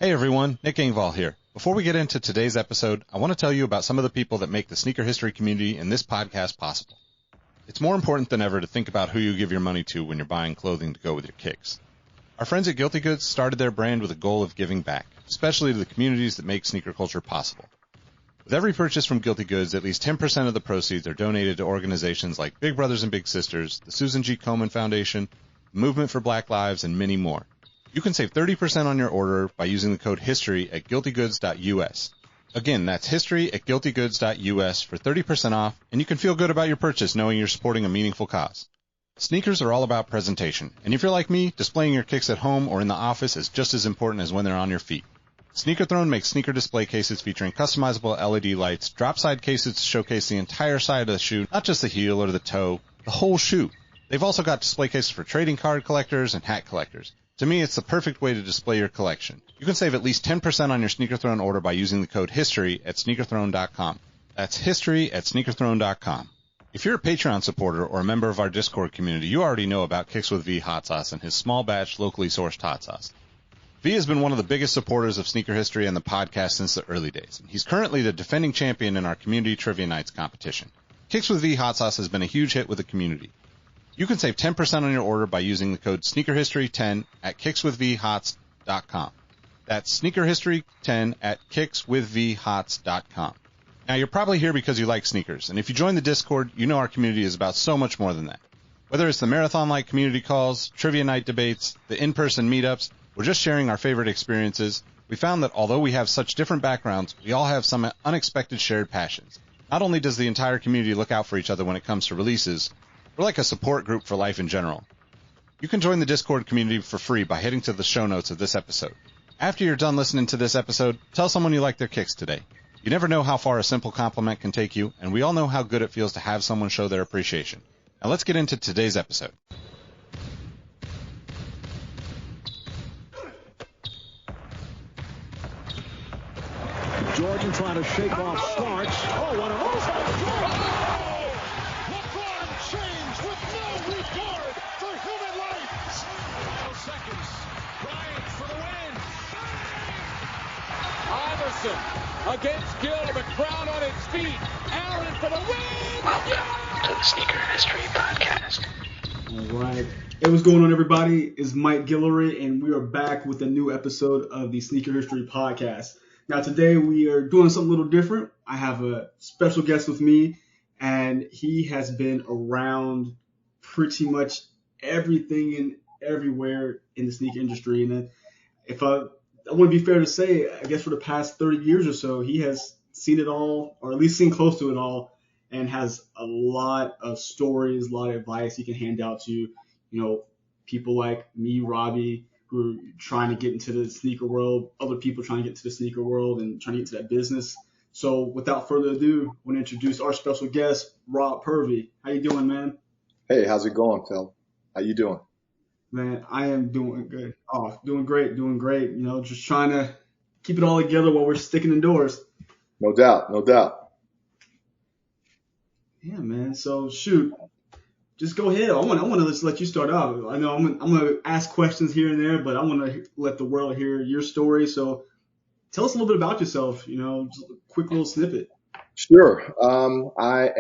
Hey everyone, Nick Engvall here. Before we get into today's episode, I want to tell you about some of the people that make the sneaker history community and this podcast possible. It's more important than ever to think about who you give your money to when you're buying clothing to go with your kicks. Our friends at Guilty Goods started their brand with a goal of giving back, especially to the communities that make sneaker culture possible. With every purchase from Guilty Goods, at least 10% of the proceeds are donated to organizations like Big Brothers and Big Sisters, the Susan G. Komen Foundation, the Movement for Black Lives, and many more. You can save 30% on your order by using the code HISTORY at guiltygoods.us. Again, that's history at guiltygoods.us for 30% off, and you can feel good about your purchase knowing you're supporting a meaningful cause. Sneakers are all about presentation, and if you're like me, displaying your kicks at home or in the office is just as important as when they're on your feet. Sneaker Throne makes sneaker display cases featuring customizable LED lights, drop-side cases to showcase the entire side of the shoe, not just the heel or the toe, the whole shoe. They've also got display cases for trading card collectors and hat collectors. To me, it's the perfect way to display your collection. You can save at least 10% on your Sneaker Throne order by using the code HISTORY at sneakerthrone.com. That's history at sneakerthrone.com. If you're a Patreon supporter or a member of our Discord community, you already know about Kicks with V hot sauce and his small batch, locally sourced hot sauce. V has been one of the biggest supporters of sneaker history and the podcast since the early days. He's currently the defending champion in our community trivia nights competition. Kicks with V hot sauce has been a huge hit with the community. You can save 10% on your order by using the code SneakerHistory10 at kickswithvhots.com. That's SneakerHistory10 at kickswithvhots.com. Now, you're probably here because you like sneakers, and if you join the Discord, you know our community is about so much more than that. Whether it's the marathon-like community calls, trivia night debates, the in-person meetups, or just sharing our favorite experiences, we found that although we have such different backgrounds, we all have some unexpected shared passions. Not only does the entire community look out for each other when it comes to releases, we're like a support group for life in general. You can join the Discord community for free by heading to the show notes of this episode. After you're done listening to this episode, tell someone you like their kicks today. You never know how far a simple compliment can take you, and we all know how good it feels to have someone show their appreciation. Now let's get into today's episode. Jordan trying to shake off Starks. Oh, what a LeBron James with no regard for human life. 12 seconds. Bryant for the win. Iverson against Gill. The crowd on its feet. Allen for the win. Welcome to the Sneaker History Podcast. All right. Hey, what's going on, everybody? It's Mike Guillory, and we are back with a new episode of the Sneaker History Podcast. Now, today we are doing something a little different. I have a special guest with me, and he has been around pretty much everything and everywhere in the sneaker industry. And if I want to be fair to say, I guess for the past 30 years or so, he has seen it all, or at least seen close to it all, and has a lot of stories, a lot of advice he can hand out to, people like me, Robbie, who are trying to get into the sneaker world, other people trying to get into the sneaker world and trying to get into that business. So without further ado, I want to introduce our special guest, Rob Purvy. How you doing, man? Hey, how's it going, Phil? How you doing? Man, I am doing good. Oh, doing great. Just trying to keep it all together while we're sticking indoors. No doubt. Yeah, man. So shoot. Just go ahead. I want to just let you start out. I know I'm going to ask questions here and there, but I want to let the world hear your story. So tell us a little bit about yourself, just a quick little snippet. Sure. I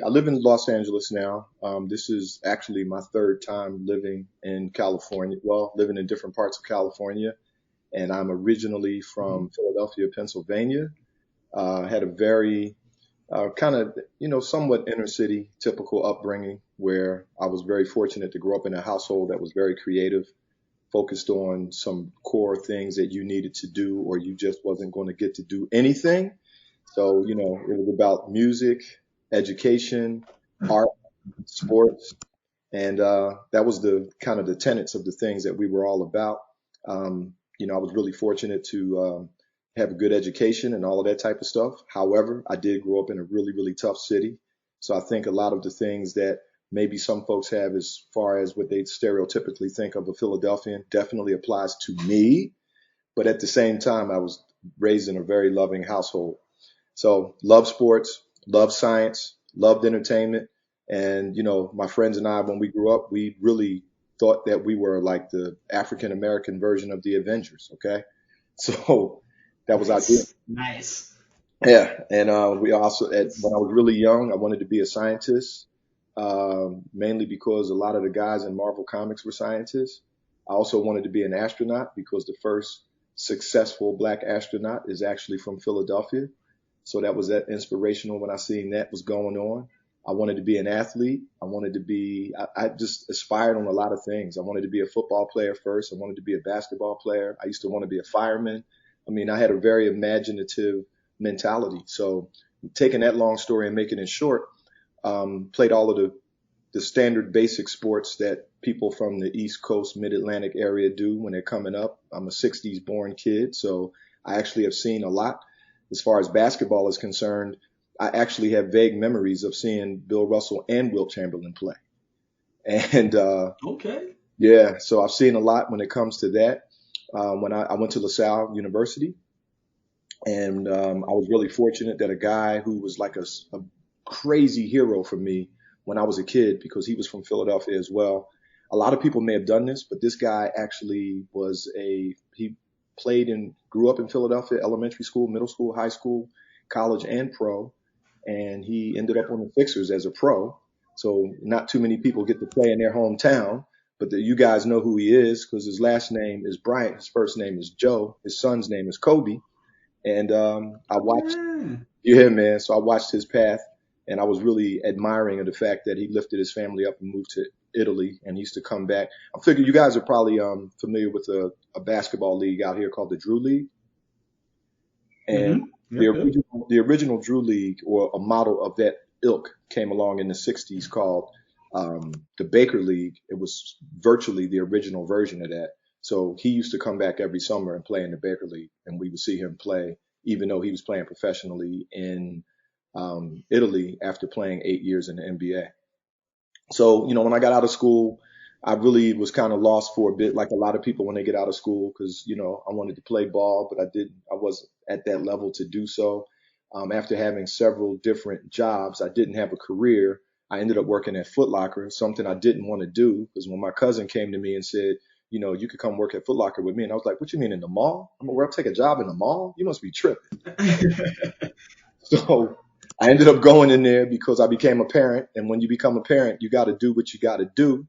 live in Los Angeles now. This is actually my third time living in California. Well, living in different parts of California. And I'm originally from Philadelphia, Pennsylvania. Had a very somewhat inner city typical upbringing where I was very fortunate to grow up in a household that was very creative, focused on some core things that you needed to do or you just wasn't going to get to do anything. So, it was about music, education, art, sports. And that was the kind of the tenets of the things that we were all about. I was really fortunate to have a good education and all of that type of stuff. However, I did grow up in a really, really tough city. So I think a lot of the things that maybe some folks have as far as what they stereotypically think of a Philadelphian definitely applies to me. But at the same time, I was raised in a very loving household. So love sports, love science, loved entertainment. And, my friends and I, when we grew up, we really thought that we were like the African-American version of the Avengers. Okay. So that was our dream. Nice. Yeah, and we also, when I was really young, I wanted to be a scientist, mainly because a lot of the guys in Marvel Comics were scientists. I also wanted to be an astronaut because the first successful black astronaut is actually from Philadelphia. So that inspirational when I seen that was going on. I wanted to be an athlete. I just aspired on a lot of things. I wanted to be a football player first. I wanted to be a basketball player. I used to want to be a fireman. I mean, I had a very imaginative mentality. So taking that long story and making it short, played all of the standard basic sports that people from the East Coast, Mid-Atlantic area do when they're coming up. I'm a 60s born kid, so I actually have seen a lot. As far as basketball is concerned, I actually have vague memories of seeing Bill Russell and Wilt Chamberlain play. And Okay. yeah, so I've seen a lot when it comes to that. When I went to LaSalle University, and I was really fortunate that a guy who was like a crazy hero for me when I was a kid, because he was from Philadelphia as well. A lot of people may have done this, but this guy actually he grew up in Philadelphia, elementary school, middle school, high school, college, and pro. And he ended up on the Sixers as a pro. So not too many people get to play in their hometown, but you guys know who he is because his last name is Bryant. His first name is Joe. His son's name is Kobe. And I watched, yeah, man. So I watched his path, and I was really admiring of the fact that he lifted his family up and moved to Italy, and he used to come back. I figure you guys are probably familiar with a basketball league out here called the Drew League. And the original Drew League, or a model of that ilk, came along in the 60s called the Baker League. It was virtually the original version of that. So he used to come back every summer and play in the Baker League, and we would see him play, even though he was playing professionally in Italy after playing 8 years in the NBA. So, when I got out of school, I really was kind of lost for a bit, like a lot of people when they get out of school, because, I wanted to play ball, but I wasn't at that level to do so. After having several different jobs, I didn't have a career. I ended up working at Foot Locker, something I didn't want to do, because when my cousin came to me and said, you could come work at Foot Locker with me. And I was like, what you mean in the mall? I'm going to take a job in the mall? You must be tripping. So I ended up going in there because I became a parent. And when you become a parent, you got to do what you got to do.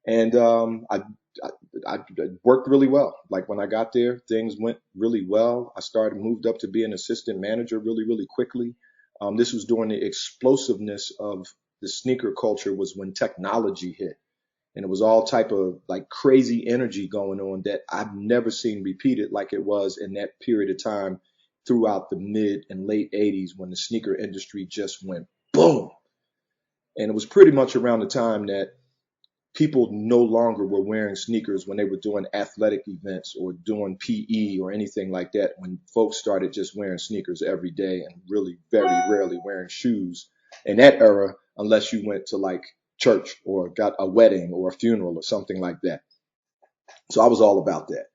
And I worked really well. Like when I got there, things went really well. I moved up to be an assistant manager really, really quickly. This was during the explosiveness of the sneaker culture, was when technology hit. And it was all type of like crazy energy going on that I've never seen repeated like it was in that period of time throughout the mid and late 80s, when the sneaker industry just went boom. And it was pretty much around the time that people no longer were wearing sneakers when they were doing athletic events or doing PE or anything like that, when folks started just wearing sneakers every day and really very rarely wearing shoes in that era, unless you went to like church or got a wedding or a funeral or something like that. So I was all about that.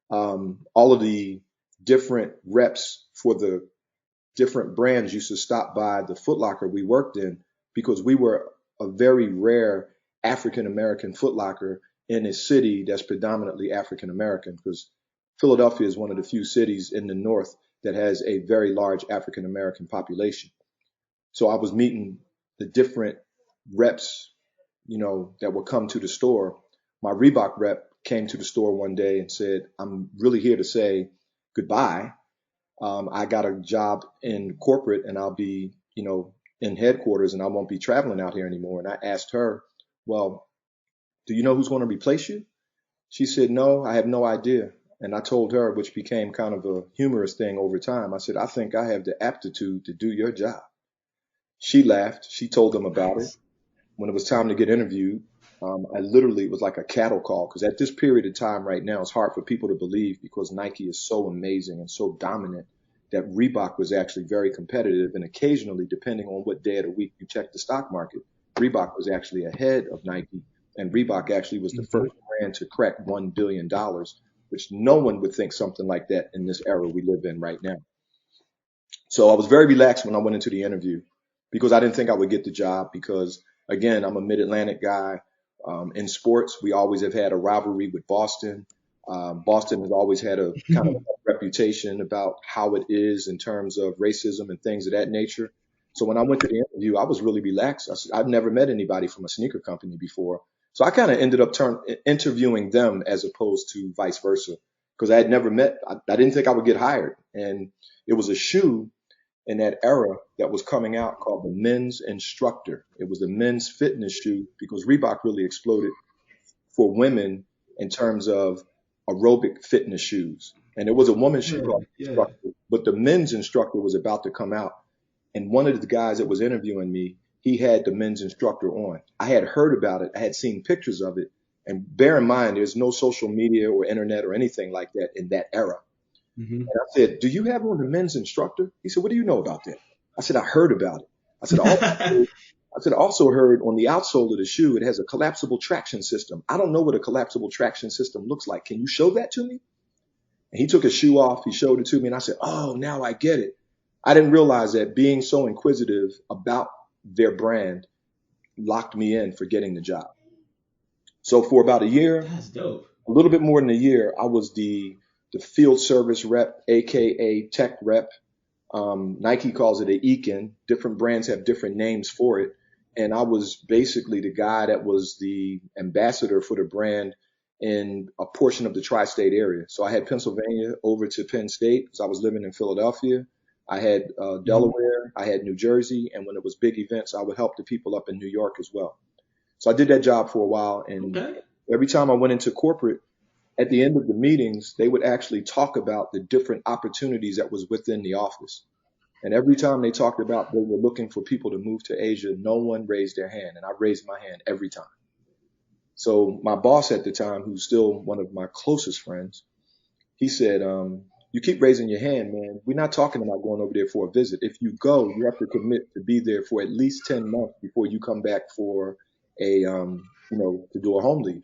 All of the different reps for the different brands used to stop by the Foot Locker we worked in, because we were a very rare African-American Foot Locker in a city that's predominantly African-American, because Philadelphia is one of the few cities in the North that has a very large African-American population. So I was meeting the different reps, that would come to the store. My Reebok rep came to the store one day and said, I'm really here to say goodbye. I got a job in corporate, and I'll be, in headquarters, and I won't be traveling out here anymore. And I asked her, well, do you know who's going to replace you? She said, no, I have no idea. And I told her, which became kind of a humorous thing over time, I said, I think I have the aptitude to do your job. She laughed. She told them about it. When it was time to get interviewed, it was like a cattle call, because at this period of time right now, it's hard for people to believe, because Nike is so amazing and so dominant, that Reebok was actually very competitive. And occasionally, depending on what day of the week you check the stock market, Reebok was actually ahead of Nike. And Reebok actually was the first brand to crack $1 billion, which no one would think something like that in this era we live in right now. So I was very relaxed when I went into the interview, because I didn't think I would get the job, because again, I'm a Mid-Atlantic guy. In sports, we always have had a rivalry with Boston. Boston has always had a kind of a reputation about how it is in terms of racism and things of that nature. So when I went to the interview, I was really relaxed. I said, I've never met anybody from a sneaker company before. So I kind of ended up interviewing them as opposed to vice versa, because I had never met, I didn't think I would get hired. And it was a shoe in that era that was coming out called the Men's Instructor. It was the men's fitness shoe because Reebok really exploded for women in terms of aerobic fitness shoes. And it was a woman's shoe called Instructor, but the Men's Instructor was about to come out. And one of the guys that was interviewing me, he had the Men's Instructor on. I had heard about it. I had seen pictures of it. And bear in mind, there's no social media or internet or anything like that in that era. Mm-hmm. And I said, do you have on the Men's Instructor? He said, what do you know about that? I said, I heard about it. I said, I also heard on the outsole of the shoe, it has a collapsible traction system. I don't know what a collapsible traction system looks like. Can you show that to me? And he took his shoe off. He showed it to me. And I said, oh, now I get it. I didn't realize that being so inquisitive about their brand locked me in for getting the job. So for about a year, that's dope. A little bit more than a year, I was the field service rep, AKA tech rep. Nike calls it an Ekin. Different brands have different names for it. And I was basically the guy that was the ambassador for the brand in a portion of the tri-state area. So I had Pennsylvania over to Penn State because I was living in Philadelphia. I had Delaware. I had New Jersey. And when it was big events, I would help the people up in New York as well. So I did that job for a while. And every time I went into corporate, at the end of the meetings, they would actually talk about the different opportunities that was within the office. And every time they talked about they were looking for people to move to Asia, no one raised their hand. And I raised my hand every time. So my boss at the time, who's still one of my closest friends, he said, you keep raising your hand, man. We're not talking about going over there for a visit. If you go, you have to commit to be there for at least 10 months before you come back for to do a home leave.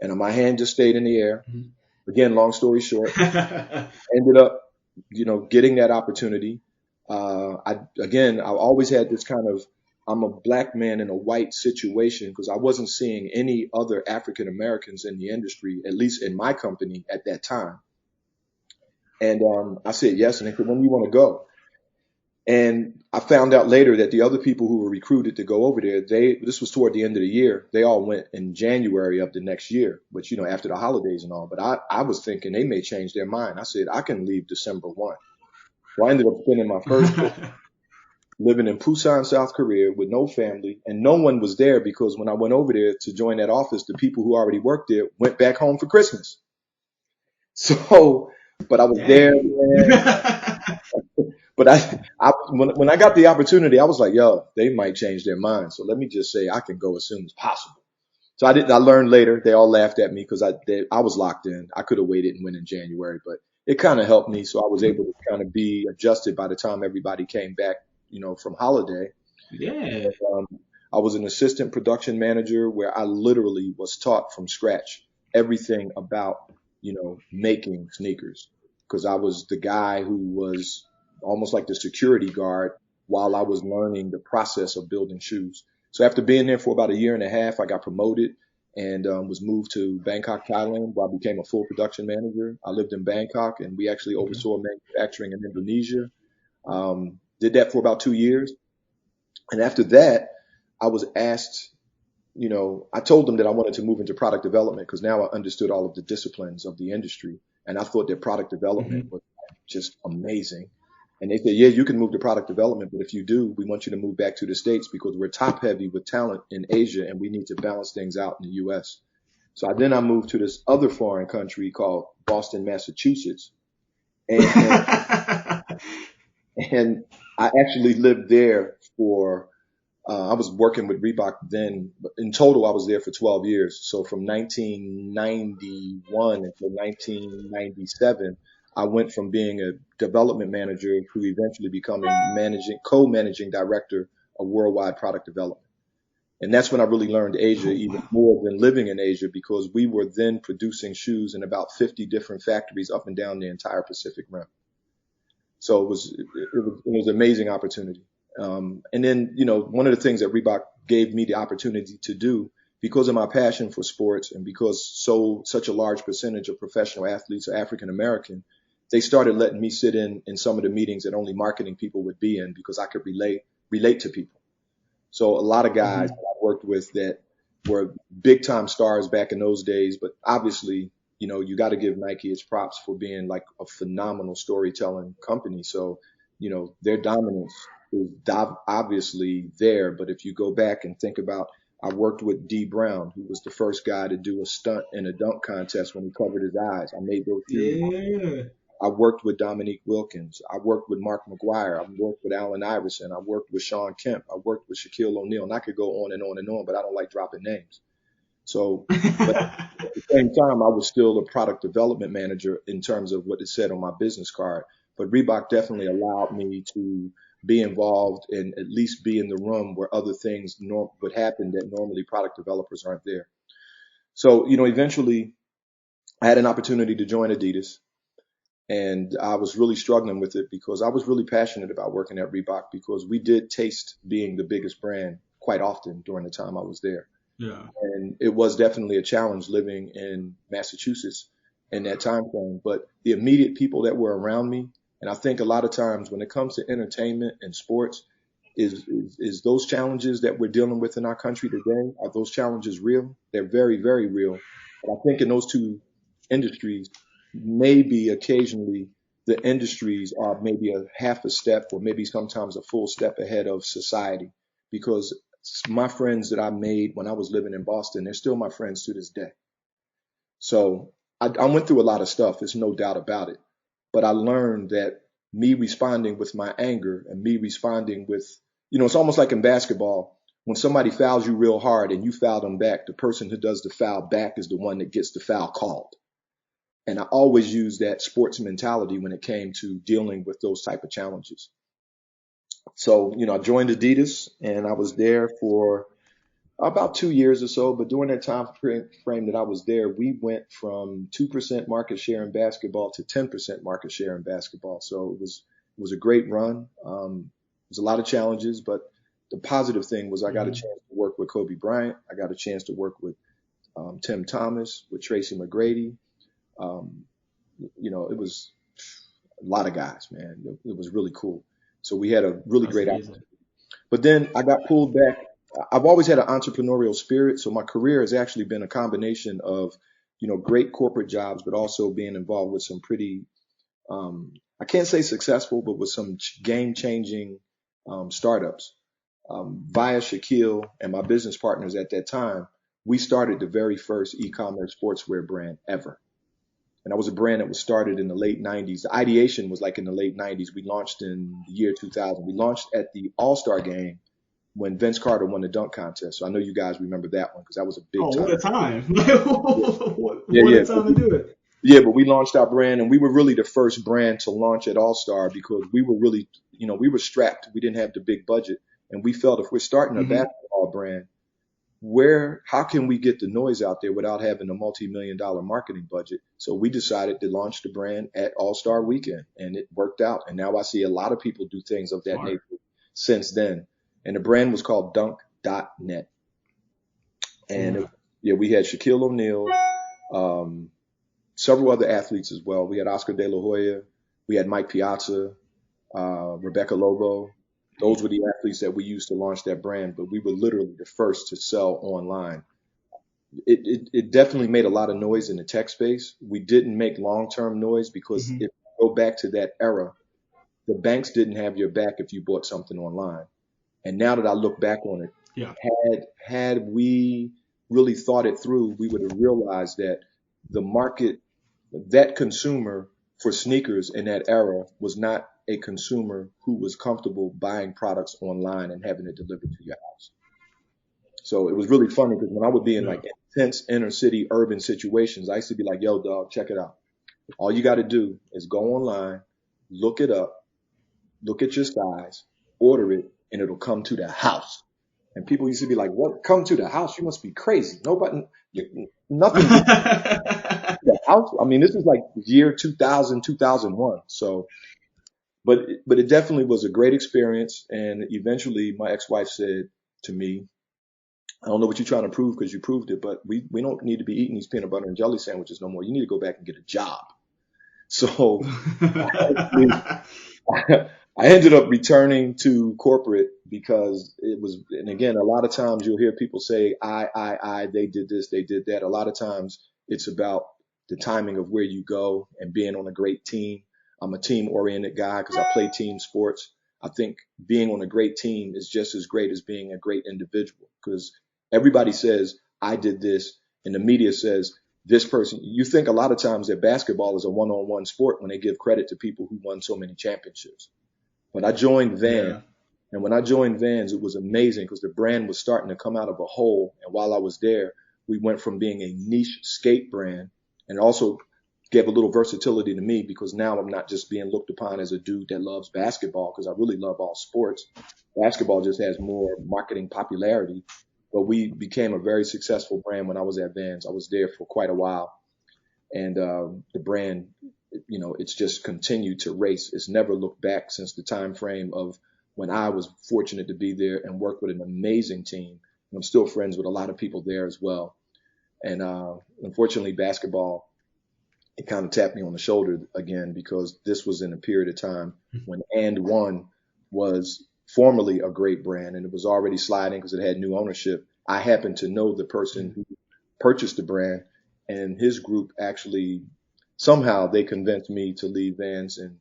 And my hand just stayed in the air. Again, long story short, ended up, getting that opportunity. I always had this kind of, I'm a black man in a white situation because I wasn't seeing any other African Americans in the industry, at least in my company at that time. And I said yes, and they said, when do you want to go? And I found out later that the other people who were recruited to go over there, this was toward the end of the year. They all went in January of the next year, which, after the holidays and all. But I was thinking they may change their mind. I said, I can leave December 1. So I ended up spending my first year living in Busan, South Korea with no family. And no one was there because when I went over there to join that office, the people who already worked there went back home for Christmas. So, but I was there. But when I got the opportunity, I was like, yo, they might change their mind. So let me just say I can go as soon as possible. So I learned later. They all laughed at me because I was locked in. I could have waited and went in January, but it kind of helped me. So I was able to kind of be adjusted by the time everybody came back, from holiday. Yeah. And, I was an assistant production manager where I literally was taught from scratch everything about, making sneakers, because I was the guy who was almost like the security guard while I was learning the process of building shoes. So after being there for about a year and a half, I got promoted and was moved to Bangkok, Thailand, where I became a full production manager. I lived in Bangkok, and we actually oversaw manufacturing in Indonesia. Did that for about 2 years. And after that, I was asked, I told them that I wanted to move into product development because now I understood all of the disciplines of the industry. And I thought that product development was just amazing. And they said, yeah, you can move to product development, but if you do, we want you to move back to the States because we're top heavy with talent in Asia and we need to balance things out in the U.S. So I moved to this other foreign country called Boston, Massachusetts. And I actually lived there for, I was working with Reebok then, but in total I was there for 12 years. So from 1991 until 1997, I went from being a development manager to eventually becoming co-managing director of worldwide product development. And that's when I really learned Asia even more than living in Asia, because we were then producing shoes in about 50 different factories up and down the entire Pacific Rim. So it was an amazing opportunity. And then, one of the things that Reebok gave me the opportunity to do, because of my passion for sports and because such a large percentage of professional athletes are African American, they started letting me sit in some of the meetings that only marketing people would be in because I could relate to people. So a lot of guys that I worked with that were big time stars back in those days, but obviously, you got to give Nike its props for being like a phenomenal storytelling company. So, their dominance is obviously there. But if you go back and think about, I worked with D Brown, who was the first guy to do a stunt in a dunk contest when he covered his eyes. I made those shoes. Yeah. I worked with Dominique Wilkins. I worked with Mark McGuire. I worked with Allen Iverson. I worked with Sean Kemp. I worked with Shaquille O'Neal. And I could go on and on and on, but I don't like dropping names. So, but at the same time, I was still a product development manager in terms of what it said on my business card. But Reebok definitely allowed me to be involved and at least be in the room where other things would happen that normally product developers aren't there. So, eventually I had an opportunity to join Adidas. And I was really struggling with it because I was really passionate about working at Reebok because we did taste being the biggest brand quite often during the time I was there. Yeah. And it was definitely a challenge living in Massachusetts in that time frame. But the immediate people that were around me, and I think a lot of times when it comes to entertainment and sports, is those challenges that we're dealing with in our country today, are those challenges real? They're very, very real. But I think in those two industries, maybe occasionally the industries are maybe a half a step or maybe sometimes a full step ahead of society, because my friends that I made when I was living in Boston, they're still my friends to this day. So I went through a lot of stuff. There's no doubt about it. But I learned that me responding with my anger and me responding with, it's almost like in basketball, when somebody fouls you real hard and you foul them back, the person who does the foul back is the one that gets the foul called. And I always used that sports mentality when it came to dealing with those type of challenges. So, I joined Adidas and I was there for about 2 years or so. But during that time frame that I was there, we went from 2% market share in basketball to 10% market share in basketball. So it was a great run. There's a lot of challenges, but the positive thing was I got a chance to work with Kobe Bryant. I got a chance to work with Tim Thomas, with Tracy McGrady. It was a lot of guys, man. It was really cool. So we had a really great opportunity. But then I got pulled back. I've always had an entrepreneurial spirit. So my career has actually been a combination of, great corporate jobs, but also being involved with some pretty, I can't say successful, but with some game changing startups. Via Shaquille and my business partners at that time, we started the very first e-commerce sportswear brand ever. And that was a brand that was started in the late 90s. The ideation was like in the late 90s. We launched in the year 2000. We launched at the All-Star game when Vince Carter won the dunk contest. So I know you guys remember that one because that was a big time. What a time. What a time to do it. Yeah, but we launched our brand and we were really the first brand to launch at All-Star because we were really, we were strapped. We didn't have the big budget. And we felt if we're starting a basketball brand, how can we get the noise out there without having a multi-million-dollar marketing budget? So we decided to launch the brand at All-Star Weekend, and it worked out. And now I see a lot of people do things of that nature since then. And the brand was called Dunk.net. And we had Shaquille O'Neal, several other athletes as well. We had Oscar De La Hoya. We had Mike Piazza, Rebecca Lobo. Those were the athletes that we used to launch that brand, but we were literally the first to sell online. It definitely made a lot of noise in the tech space. We didn't make long-term noise because if you go back to that era, the banks didn't have your back if you bought something online. And now that I look back on it, had we really thought it through, we would have realized that the market, that consumer for sneakers in that era was not a consumer who was comfortable buying products online and having it delivered to your house. So it was really funny because when I would be in like intense inner city urban situations, I used to be like, yo, dog, check it out. All you got to do is go online, look it up, look at your size, order it, and it'll come to the house. And people used to be like, what? Come to the house? You must be crazy. Nothing. The house. I mean, this is like year 2000, 2001. So, but it definitely was a great experience. And eventually my ex-wife said to me, I don't know what you're trying to prove because you proved it, but we don't need to be eating these peanut butter and jelly sandwiches no more. You need to go back and get a job. So I ended up returning to corporate because it was, and again, a lot of times you'll hear people say, they did this, they did that. A lot of times it's about the timing of where you go and being on a great team. I'm a team oriented guy because I play team sports. I think being on a great team is just as great as being a great individual, because everybody says, I did this, and the media says, this person. You think a lot of times that basketball is a one-on-one sport when they give credit to people who won so many championships. But I joined Vans, and when I joined Vans, it was amazing because the brand was starting to come out of a hole. And while I was there, we went from being a niche skate brand, and also gave a little versatility to me because now I'm not just being looked upon as a dude that loves basketball, because I really love all sports. Basketball just has more marketing popularity. But we became a very successful brand when I was at Vans. I was there for quite a while. And the brand, it's just continued to race. It's never looked back since the time frame of when I was fortunate to be there and work with an amazing team. And I'm still friends with a lot of people there as well. And unfortunately, basketball, it kind of tapped me on the shoulder again, because this was in a period of time when And1 was formerly a great brand, and it was already sliding because it had new ownership. I happened to know the person who purchased the brand, and his group actually, somehow they convinced me to leave Vans, and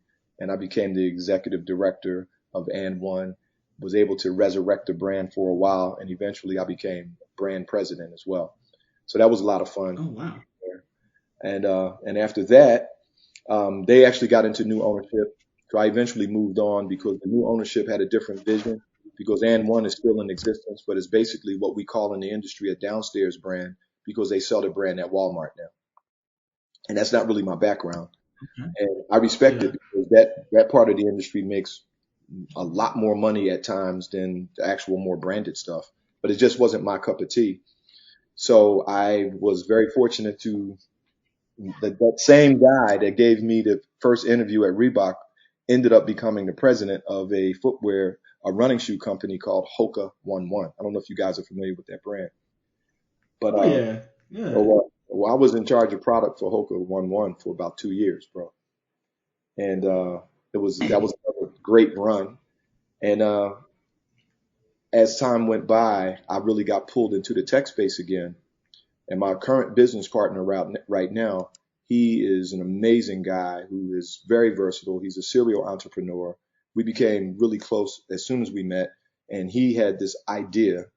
I became the executive director of And1, was able to resurrect the brand for a while, and eventually I became brand president as well. So that was a lot of fun. Oh, wow. And after that, they actually got into new ownership. So I eventually moved on because the new ownership had a different vision, because And1 is still in existence, but it's basically what we call in the industry a downstairs brand, because they sell the brand at Walmart now. And that's not really my background. Okay. And I respect it, because that part of the industry makes a lot more money at times than the actual more branded stuff, but it just wasn't my cup of tea. So I was very fortunate to that same guy that gave me the first interview at Reebok ended up becoming the president of a running shoe company called Hoka 11. I don't know if you guys are familiar with that brand. But I was in charge of product for Hoka 11 for about 2 years, bro. And that was a great run. And as time went by, I really got pulled into the tech space again. And my current business partner right now, he is an amazing guy who is very versatile. He's a serial entrepreneur. We became really close as soon as we met, and he had this idea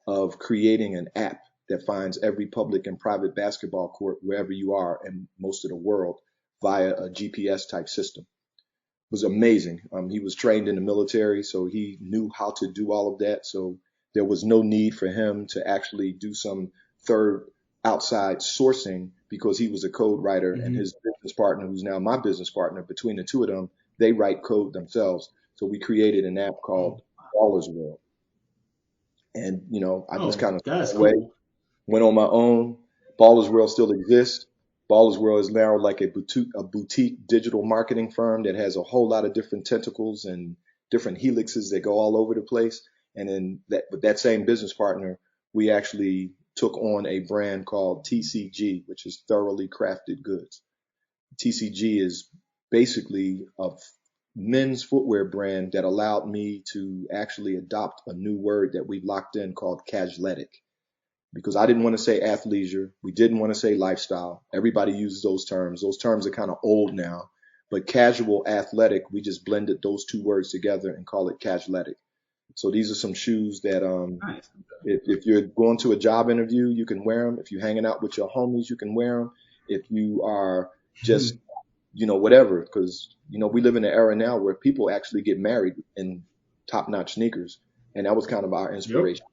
of creating an app that finds every public and private basketball court wherever you are in most of the world via a GPS type system. It was amazing. He was trained in the military, so he knew how to do all of that. So there was no need for him to actually do some third outside sourcing, because he was a code writer, and his business partner, who's now my business partner, between the two of them, they write code themselves. So we created an app called Ballers World. And, I just kind of went on my own. Ballers World still exists. Ballers World is now like a boutique digital marketing firm that has a whole lot of different tentacles and different helixes that go all over the place. And then with that same business partner, we actually took on a brand called TCG, which is Thoroughly Crafted Goods. TCG is basically a men's footwear brand that allowed me to actually adopt a new word that we've locked in called Cashletic, because I didn't want to say athleisure. We didn't want to say lifestyle. Everybody uses those terms. Those terms are kind of old now, but casual, athletic, we just blended those two words together and call it Cashletic. So these are some shoes that if you're going to a job interview, you can wear them. If you're hanging out with your homies, you can wear them. If you are just, whatever, because, we live in an era now where people actually get married in top-notch sneakers. And that was kind of our inspiration.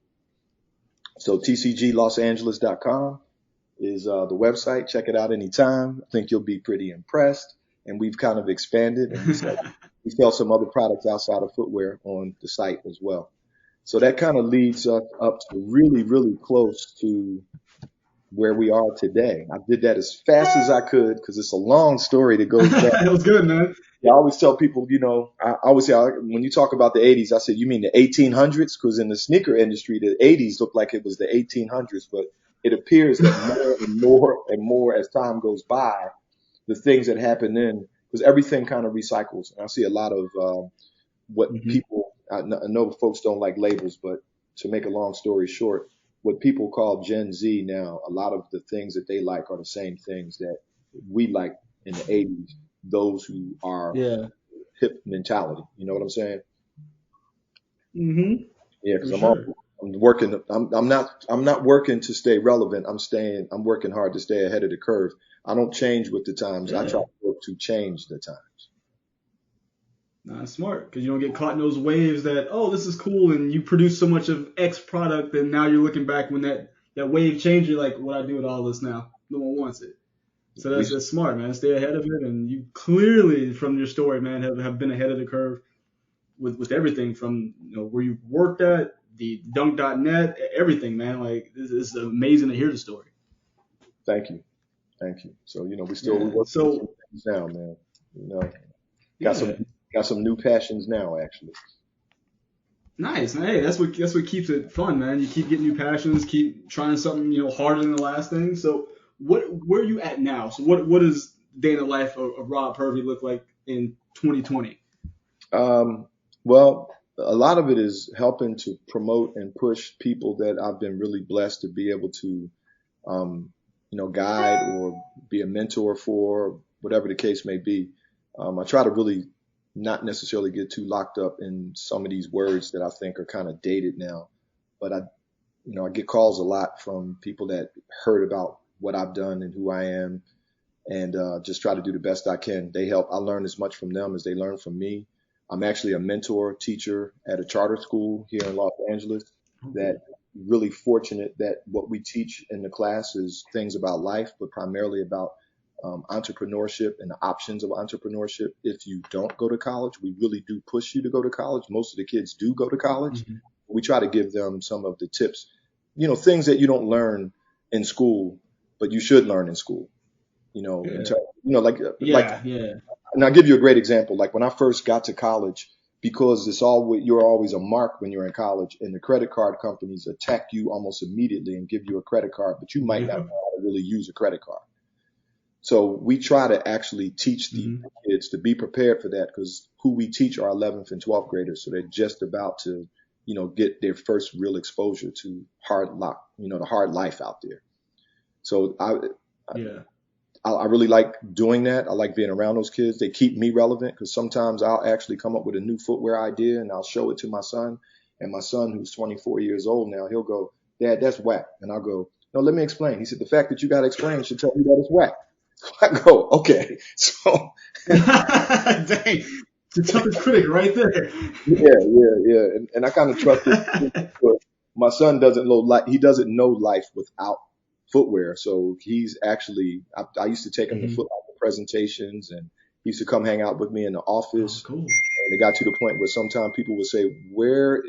Yep. So tcglosangeles.com is the website. Check it out anytime. I think you'll be pretty impressed. And we've kind of expanded, and we sell some other products outside of footwear on the site as well. So that kind of leads us up to really, really close to where we are today. I did that as fast as I could because it's a long story that goes back. That was good, man. Yeah, I always tell people, I always say, when you talk about the 80s, I said, you mean the 1800s? Because in the sneaker industry, the 80s looked like it was the 1800s, but it appears that more and more as time goes by, the things that happen then, because everything kind of recycles. And I see a lot of what people, I know folks don't like labels, but to make a long story short, what people call Gen Z now, a lot of the things that they like are the same things that we like in the 80s, those who are hip mentality. You know what I'm saying? Mm-hmm. Yeah, because Sure. I'm working. I'm not working to stay relevant. I'm working hard to stay ahead of the curve. I don't change with the times. I try to work to change the times. Nah, smart, because you don't get caught in those waves that, oh, this is cool, and you produce so much of X product, and now you're looking back when that wave changed, you're like, what I do with all this now? No one wants it. So that's smart, man. Stay ahead of it, and you clearly, from your story, man, have been ahead of the curve with everything from where you worked at, the dunk.net, everything, man. Like, this is amazing to hear the story. Thank you. So we working on some things now, man. Got some new passions now, actually. Nice, man. Hey, that's what keeps it fun, man. You keep getting new passions, keep trying something harder than the last thing. So where are you at now? So what does day in the life of Rob Purvy look like in 2020? Well, a lot of it is helping to promote and push people that I've been really blessed to be able to, guide or be a mentor for, whatever the case may be. I try to really not necessarily get too locked up in some of these words that I think are kind of dated now, but I get calls a lot from people that heard about what I've done and who I am, and just try to do the best I can. They help. I learn as much from them as they learn from me. I'm actually a mentor teacher at a charter school here in Los Angeles. That really fortunate that what we teach in the class is things about life, but primarily about entrepreneurship and the options of entrepreneurship. If you don't go to college, we really do push you to go to college. Most of the kids do go to college. Mm-hmm. We try to give them some of the tips, things that you don't learn in school, but you should learn in school. And I'll give you a great example. Like when I first got to college, because you're always a mark when you're in college, and the credit card companies attack you almost immediately and give you a credit card, but you might not know how to really use a credit card. So we try to actually teach the kids to be prepared for that, because who we teach are 11th and 12th graders. So they're just about to, get their first real exposure to the hard life out there. So I really like doing that. I like being around those kids. They keep me relevant, because sometimes I'll actually come up with a new footwear idea and I'll show it to my son. And my son, who's 24 years old now, he'll go, "Dad, that's whack." And I'll go, "No, let me explain." He said, "The fact that you got to explain should tell you that it's whack." I go, "Okay." So, dang, the toughest critic right there. Yeah. And I kind of trust it. My son doesn't know life without footwear. So he's actually, I used to take him to Foot Locker presentations, and he used to come hang out with me in the office. Oh, cool. And it got to the point where sometimes people would say, where's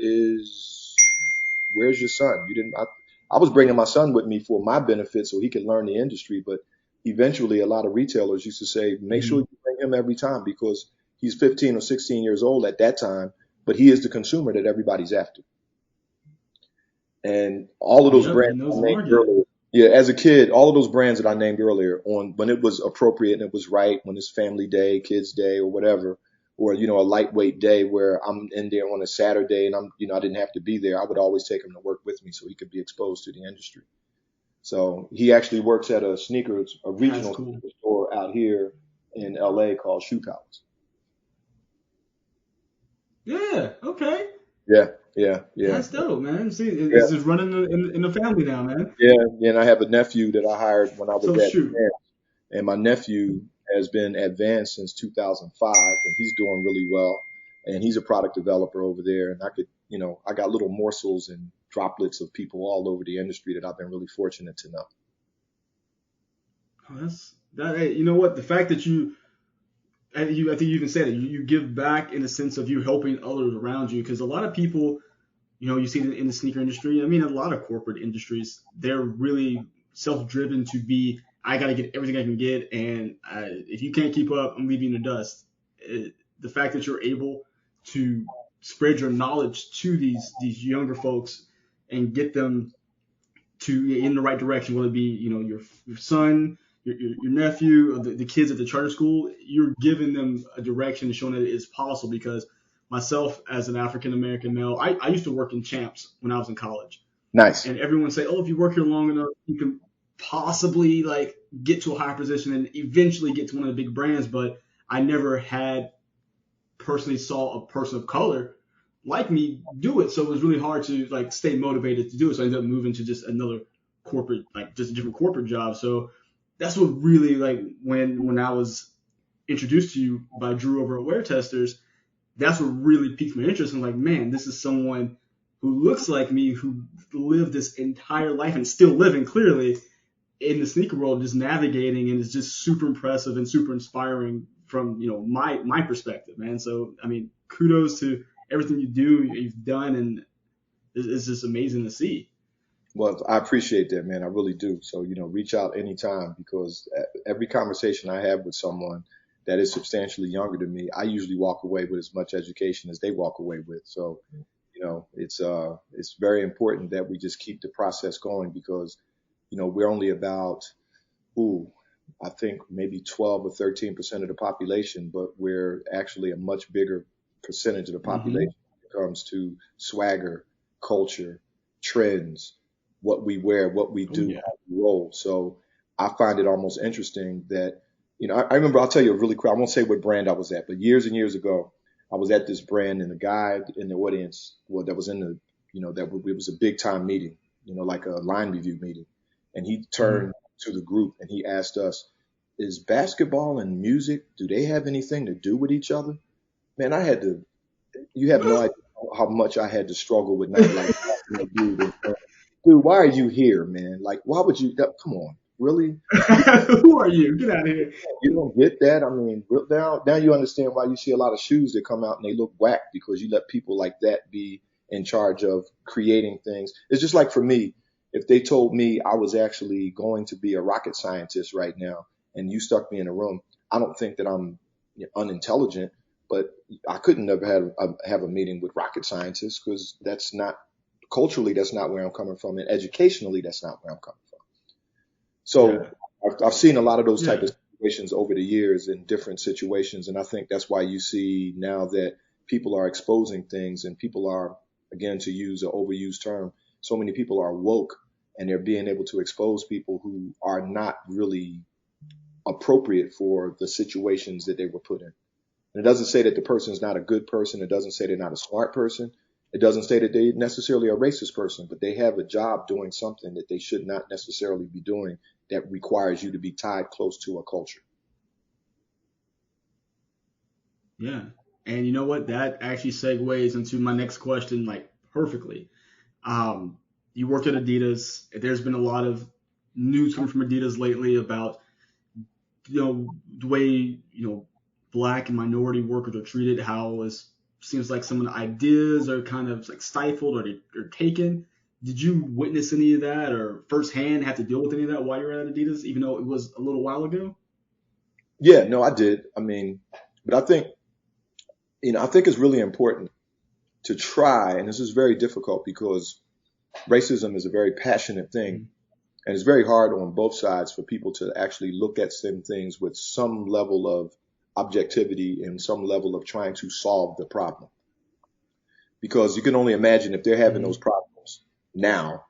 your son? I was bringing my son with me for my benefit so he could learn the industry. But eventually a lot of retailers used to say, make sure you bring him every time, because he's 15 or 16 years old at that time, but he is the consumer that everybody's after. And all of those brands I named earlier, as a kid, all of those brands that I named earlier, when it was appropriate and it was right, when it's family day, kids day, or whatever, or, a lightweight day where I'm in there on a Saturday and I didn't have to be there, I would always take him to work with me so he could be exposed to the industry. So he actually works at a regional sneaker store out here in LA called Shoe Palace. Yeah. Okay. Yeah. That's dope, man. See, it's just running in the family now, man. Yeah. And I have a nephew that I hired when I was at Advance, and my nephew has been at Vans since 2005, and he's doing really well. And he's a product developer over there. And I got little morsels and droplets of people all over the industry that I've been really fortunate to know. Oh, hey, you know what? The fact that I think you even said it, you give back in the sense of you helping others around you, because a lot of people, you see it in the sneaker industry. I mean, a lot of corporate industries, they're really self-driven to be, I got to get everything I can get, and if you can't keep up, I'm leaving you in the dust. The fact that you're able to spread your knowledge to these younger folks and get them in the right direction, whether it be, your son, your nephew, or the kids at the charter school, you're giving them a direction and showing that it is possible. Because myself, as an African American male, I used to work in Champs when I was in college. Nice. And everyone say, oh, if you work here long enough, you can possibly like get to a higher position and eventually get to one of the big brands. But I never had personally saw a person of color like me do it. So it was really hard to like stay motivated to do it. So I ended up moving to just another corporate, like just a different corporate job. So that's what really, like, when I was introduced to you by Drew over at Wear Testers, that's what really piqued my interest. I'm like, man, this is someone who looks like me, who lived this entire life and still living clearly in the sneaker world, just navigating, and it's just super impressive and super inspiring from, my perspective, man. So, I mean, kudos to everything you've done, and it's just amazing to see. Well, I appreciate that, man. I really do. So, reach out anytime, because every conversation I have with someone that is substantially younger than me, I usually walk away with as much education as they walk away with. So, it's very important that we just keep the process going, because, we're only about, I think maybe 12 or 13% of the population, but we're actually a much bigger percentage of the population when it comes to swagger, culture, trends, what we wear, what we do, how we roll. So I find it almost interesting that, I remember, I'll tell you a really quick, I won't say what brand I was at, but years and years ago, I was at this brand, and the guy in the audience, that was in the, it was a big time meeting, like a line review meeting. And he turned to the group and he asked us, is basketball and music, do they have anything to do with each other? Man, you have no idea how much I had to struggle with not like, dude, why are you here, man? Like, why would you, come on, really? Who are you? Get out of here. You don't get that. I mean, now you understand why you see a lot of shoes that come out and they look whack, because you let people like that be in charge of creating things. It's just like, for me, if they told me I was actually going to be a rocket scientist right now and you stuck me in a room, I don't think that I'm unintelligent, but I couldn't have a meeting with rocket scientists, because culturally, that's not where I'm coming from. And educationally, that's not where I'm coming from. So I've seen a lot of those type of situations over the years in different situations. And I think that's why you see now that people are exposing things, and people are, again, to use an overused term, so many people are woke, and they're being able to expose people who are not really appropriate for the situations that they were put in. And it doesn't say that the person is not a good person. It doesn't say they're not a smart person. It doesn't say that they necessarily are a racist person, but they have a job doing something that they should not necessarily be doing, that requires you to be tied close to a culture. Yeah. And you know what? That actually segues into my next question, like, perfectly. You worked at Adidas. There's been a lot of news coming from Adidas lately about, the way, Black and minority workers are treated, how it seems like some of the ideas are kind of like stifled, or they're taken. Did you witness any of that, or firsthand have to deal with any of that while you were at Adidas, even though it was a little while ago? Yeah, no, I did. I mean, but I think it's really important to try, and this is very difficult because racism is a very passionate thing, and it's very hard on both sides for people to actually look at some things with some level of objectivity and some level of trying to solve the problem. Because you can only imagine, if they're having those problems now,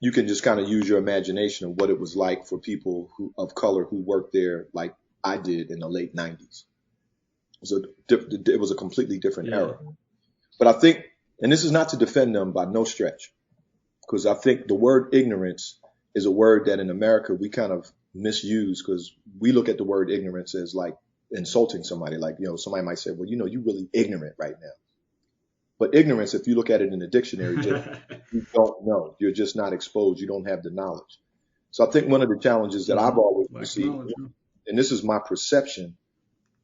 you can just kind of use your imagination of what it was like for people of color who worked there, like I did in the late 90s. It was a completely different era. But I think, and this is not to defend them by no stretch, because I think the word ignorance is a word that in America we kind of misuse, because we look at the word ignorance as like insulting somebody. Like, somebody might say, well, you're really ignorant right now. But ignorance, if you look at it in the dictionary, just, you don't know. You're just not exposed. You don't have the knowledge. So I think one of the challenges that I've always received, and this is my perception,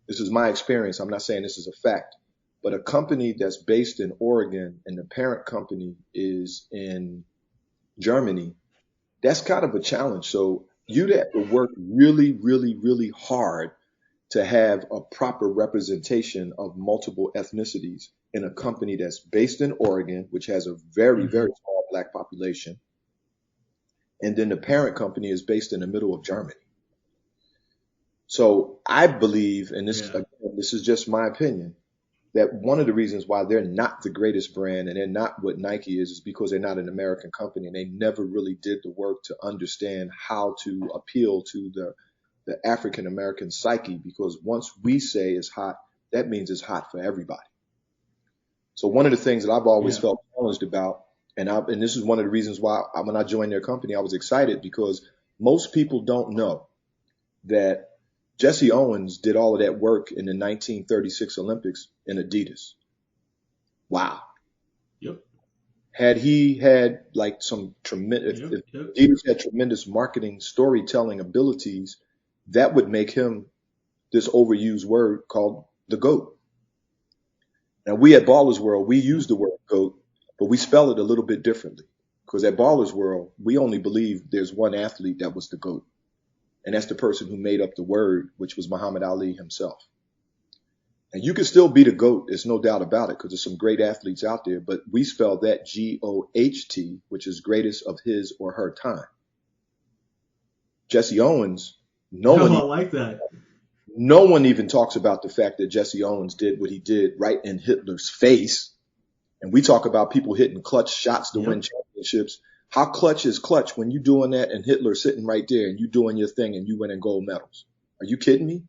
this is my experience, I'm not saying this is a fact, but a company that's based in Oregon and the parent company is in Germany, that's kind of a challenge. So you'd have to work really, really, really hard to have a proper representation of multiple ethnicities in a company that's based in Oregon, which has a very, very small Black population. And then the parent company is based in the middle of Germany. So I believe, and again, this is just my opinion, that one of the reasons why they're not the greatest brand and they're not what Nike is because they're not an American company and they never really did the work to understand how to appeal to the African American psyche, because once we say it's hot, that means it's hot for everybody. So one of the things that I've always felt challenged about, and this is one of the reasons why when I joined their company, I was excited, because most people don't know that Jesse Owens did all of that work in the 1936 Olympics in Adidas. Wow. Yep. Had he had like some tremendous, if Adidas had tremendous marketing storytelling abilities, that would make him this overused word called the GOAT. Now we at Ballers World, we use the word GOAT, but we spell it a little bit differently, because at Ballers World, we only believe there's one athlete that was the GOAT. And that's the person who made up the word, which was Muhammad Ali himself. And you can still be the GOAT. There's no doubt about it, because there's some great athletes out there, but we spell that GOHT, which is greatest of his or her time. Jesse Owens, I like that. No one even talks about the fact that Jesse Owens did what he did right in Hitler's face. And we talk about people hitting clutch shots to win championships. How clutch is clutch when you doing that and Hitler's sitting right there and you doing your thing and you winning gold medals? Are you kidding me?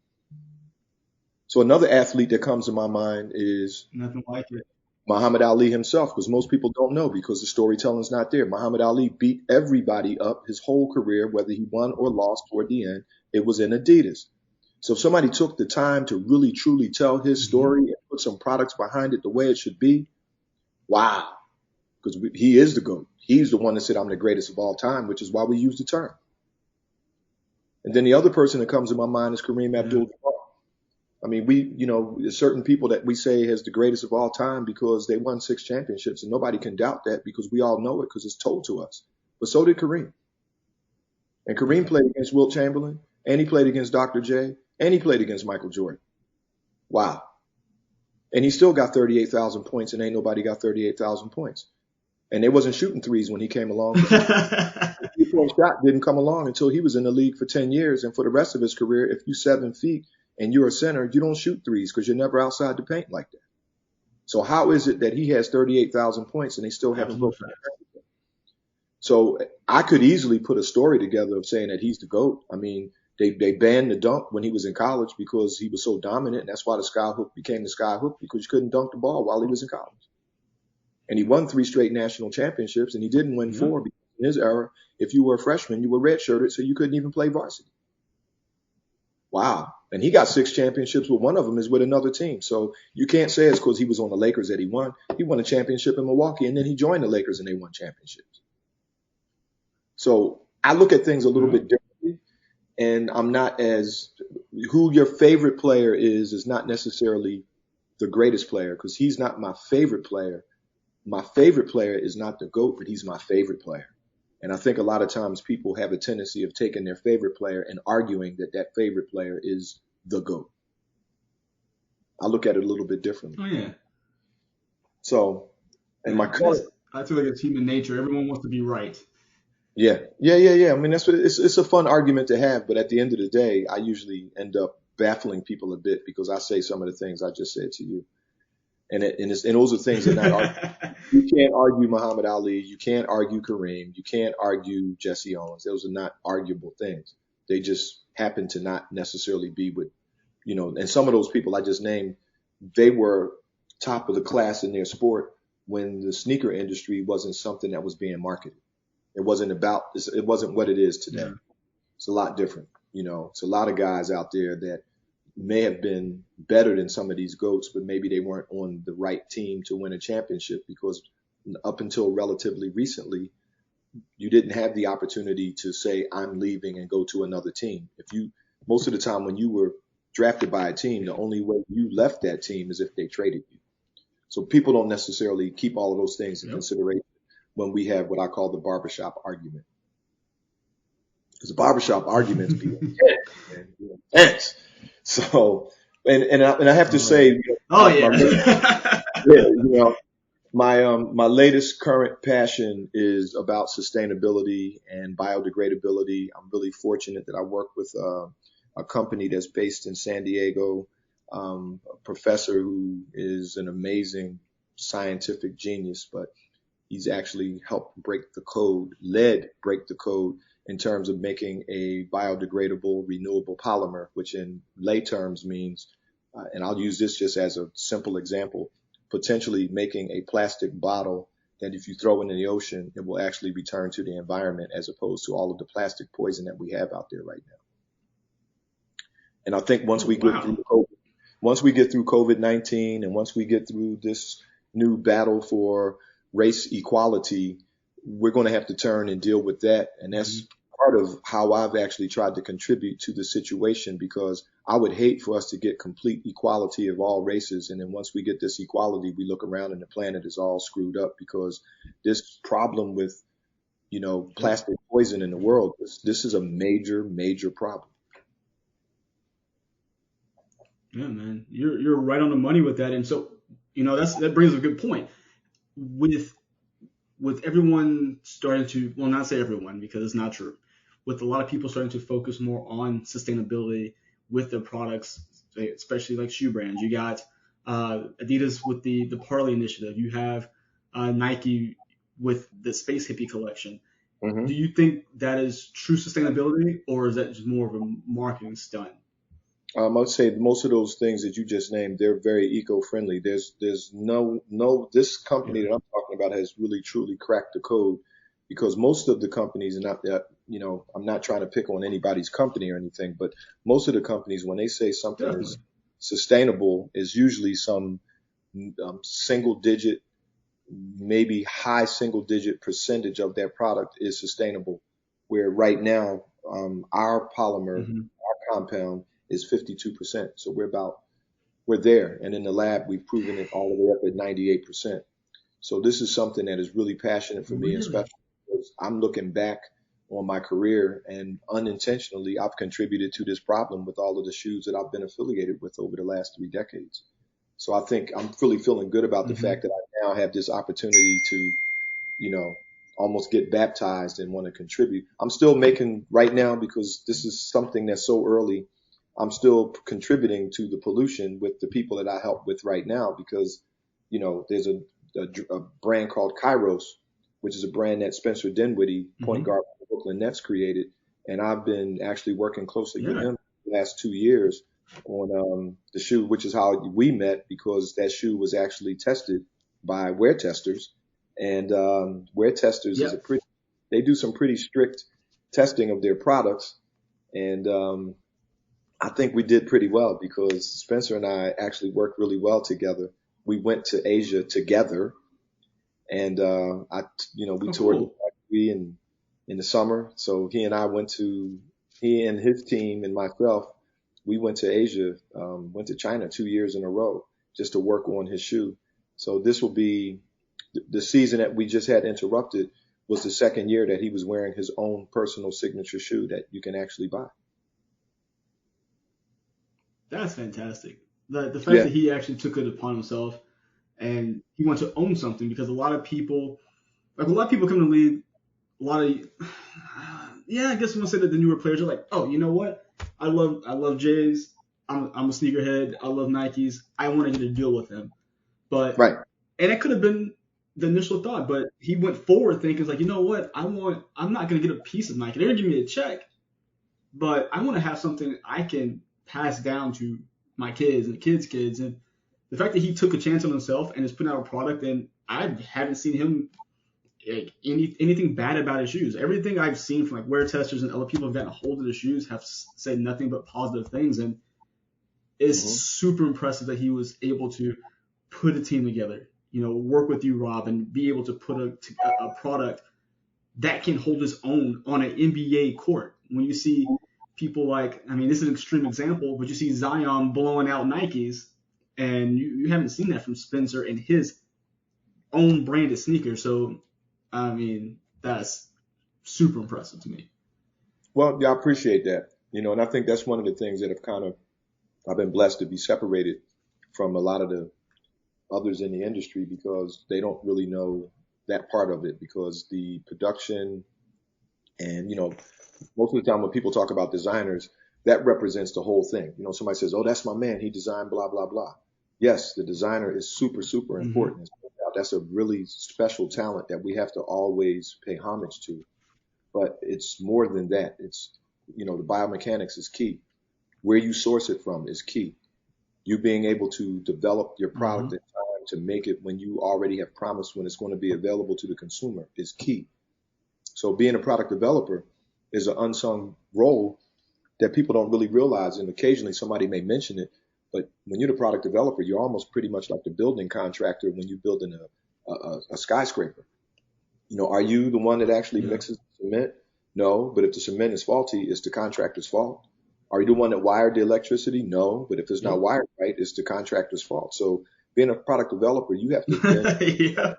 So another athlete that comes to my mind is nothing like it. Muhammad Ali himself, because most people don't know because the storytelling's not there. Muhammad Ali beat everybody up his whole career, whether he won or lost toward the end. It was in Adidas. So if somebody took the time to really, truly tell his story and put some products behind it the way it should be, wow. Because he is the GOAT. He's the one that said, I'm the greatest of all time, which is why we use the term. And then the other person that comes to my mind is Kareem Abdul-Jabbar. I mean, there's certain people that we say has the greatest of all time because they won 6 championships, and nobody can doubt that because we all know it because it's told to us. But so did Kareem. And Kareem played against Wilt Chamberlain, and he played against Dr. J, and he played against Michael Jordan. Wow. And he still got 38,000 points, and ain't nobody got 38,000 points. And they wasn't shooting threes when he came along. The 3-point shot didn't come along until he was in the league for 10 years. And for the rest of his career, if you're 7 feet and you're a center, you don't shoot threes because you're never outside the paint like that. So how is it that he has 38,000 points and they still haven't broken it? So I could easily put a story together of saying that he's the GOAT. I mean, they banned the dunk when he was in college because he was so dominant. And that's why the sky hook became the sky hook, because you couldn't dunk the ball while he was in college. And he won 3 straight national championships, and he didn't win 4 because in his era, if you were a freshman, you were redshirted, so you couldn't even play varsity. Wow. And he got 6 championships, but one of them is with another team. So you can't say it's because he was on the Lakers that he won. He won a championship in Milwaukee, and then he joined the Lakers, and they won championships. So I look at things a little bit differently, and I'm not as – who your favorite player is not necessarily the greatest player, because he's not my favorite player. My favorite player is not the GOAT, but he's my favorite player. And I think a lot of times people have a tendency of taking their favorite player and arguing that that favorite player is the GOAT. I look at it a little bit differently. Oh, yeah. So, and my current, I feel like it's human nature. Everyone wants to be right. Yeah. I mean, that's what it's a fun argument to have, but at the end of the day, I usually end up baffling people a bit because I say some of the things I just said to you. And those are things that not argue. You can't argue Muhammad Ali. You can't argue Kareem. You can't argue Jesse Owens. Those are not arguable things. They just happen to not necessarily be with, and some of those people I just named, they were top of the class in their sport when the sneaker industry wasn't something that was being marketed. It wasn't what it is today. Yeah. It's a lot different. It's a lot of guys out there that may have been better than some of these GOATs, but maybe they weren't on the right team to win a championship because up until relatively recently, you didn't have the opportunity to say, I'm leaving and go to another team. Most of the time when you were drafted by a team, the only way you left that team is if they traded you. So people don't necessarily keep all of those things in consideration when we have what I call the barbershop argument. Because the barbershop arguments be intense. So, and I have to say, my latest current passion is about sustainability and biodegradability. I'm really fortunate that I work with a a company that's based in San Diego, a professor who is an amazing scientific genius, but he's actually helped break the code in terms of making a biodegradable, renewable polymer, which in lay terms means, and I'll use this just as a simple example, potentially making a plastic bottle that if you throw it in the ocean, it will actually return to the environment as opposed to all of the plastic poison that we have out there right now. And I think once we get through COVID-19 and once we get through this new battle for race equality, we're going to have to turn and deal with that. And that's part of how I've actually tried to contribute to the situation, because I would hate for us to get complete equality of all races. And then once we get this equality, we look around and the planet is all screwed up, because this problem with, plastic poison in the world, this is a major, major problem. Yeah, man, you're right on the money with that. And so, that brings a good point. With everyone starting to, well, not say everyone because it's not true, with a lot of people starting to focus more on sustainability with their products, especially like shoe brands. You got Adidas with the Parley initiative. You have Nike with the Space Hippie collection. Mm-hmm. Do you think that is true sustainability, or is that just more of a marketing stunt? I would say most of those things that you just named, they're very eco-friendly. There's no, this company that I'm talking about has really truly cracked the code, because most of the companies, and I'm not trying to pick on anybody's company or anything, but most of the companies, when they say something is sustainable, is usually some single digit, maybe high single digit percentage of their product is sustainable. Where right now, our polymer, our compound, is 52%. So we're there. And in the lab, we've proven it all the way up at 98%. So this is something that is really passionate for me, especially because I'm looking back on my career and unintentionally I've contributed to this problem with all of the shoes that I've been affiliated with over the last 3 decades. So I think I'm really feeling good about the fact that I now have this opportunity to, almost get baptized and want to contribute. I'm still making right now, because this is something that's so early, I'm still contributing to the pollution with the people that I help with right now, because, there's a brand called Kairos, which is a brand that Spencer Dinwiddie, point guard for the Brooklyn Nets, created. And I've been actually working closely with him the last 2 years on the shoe, which is how we met, because that shoe was actually tested by wear testers. And wear testers they do some pretty strict testing of their products. And I think we did pretty well, because Spencer and I actually worked really well together. We went to Asia together, and we toured the factory in the summer. So he and his team and myself, we went to Asia, went to China 2 years in a row just to work on his shoe. So this will be the season that we just had interrupted was the second year that he was wearing his own personal signature shoe that you can actually buy. That's fantastic. The fact that he actually took it upon himself and he wanted to own something, because a lot of people come to the league, I guess I want to say that the newer players are like, oh, you know what? I love J's. I'm a sneakerhead. I love Nikes. I want to get a deal with them. But and that could have been the initial thought, but he went forward thinking, like, you know what? I'm not going to get a piece of Nike. They're going to give me a check, but I want to have something I can pass down to my kids and kids. And the fact that he took a chance on himself and is putting out a product, and I haven't seen him anything bad about his shoes. Everything I've seen from like wear testers and other people who've gotten a hold of the shoes have said nothing but positive things. And it's super impressive that he was able to put a team together, work with you, Rob, and be able to put a product that can hold its own on an NBA court. When you see people like, this is an extreme example, but you see Zion blowing out Nikes, and you haven't seen that from Spencer and his own branded sneakers. So, that's super impressive to me. Well, yeah, I appreciate that. And I think that's one of the things that I've been blessed to be separated from a lot of the others in the industry, because they don't really know that part of it, because the production and, most of the time when people talk about designers, that represents the whole thing. You know, somebody says, oh, that's my man. He designed blah, blah, blah. Yes, the designer is super, super important. That's a really special talent that we have to always pay homage to. But it's more than that. It's, you know, the biomechanics is key. Where you source it from is key. You being able to develop your product in time to make it when you already have promised when it's going to be available to the consumer is key. So being a product developer is an unsung role that people don't really realize. And occasionally somebody may mention it, but when you're the product developer, you're almost pretty much like the building contractor when you're building a skyscraper. You know, are you the one that actually mixes the cement? No, but if the cement is faulty, it's the contractor's fault. Are you the one that wired the electricity? No, but if it's not wired right, it's the contractor's fault. So being a product developer, you have to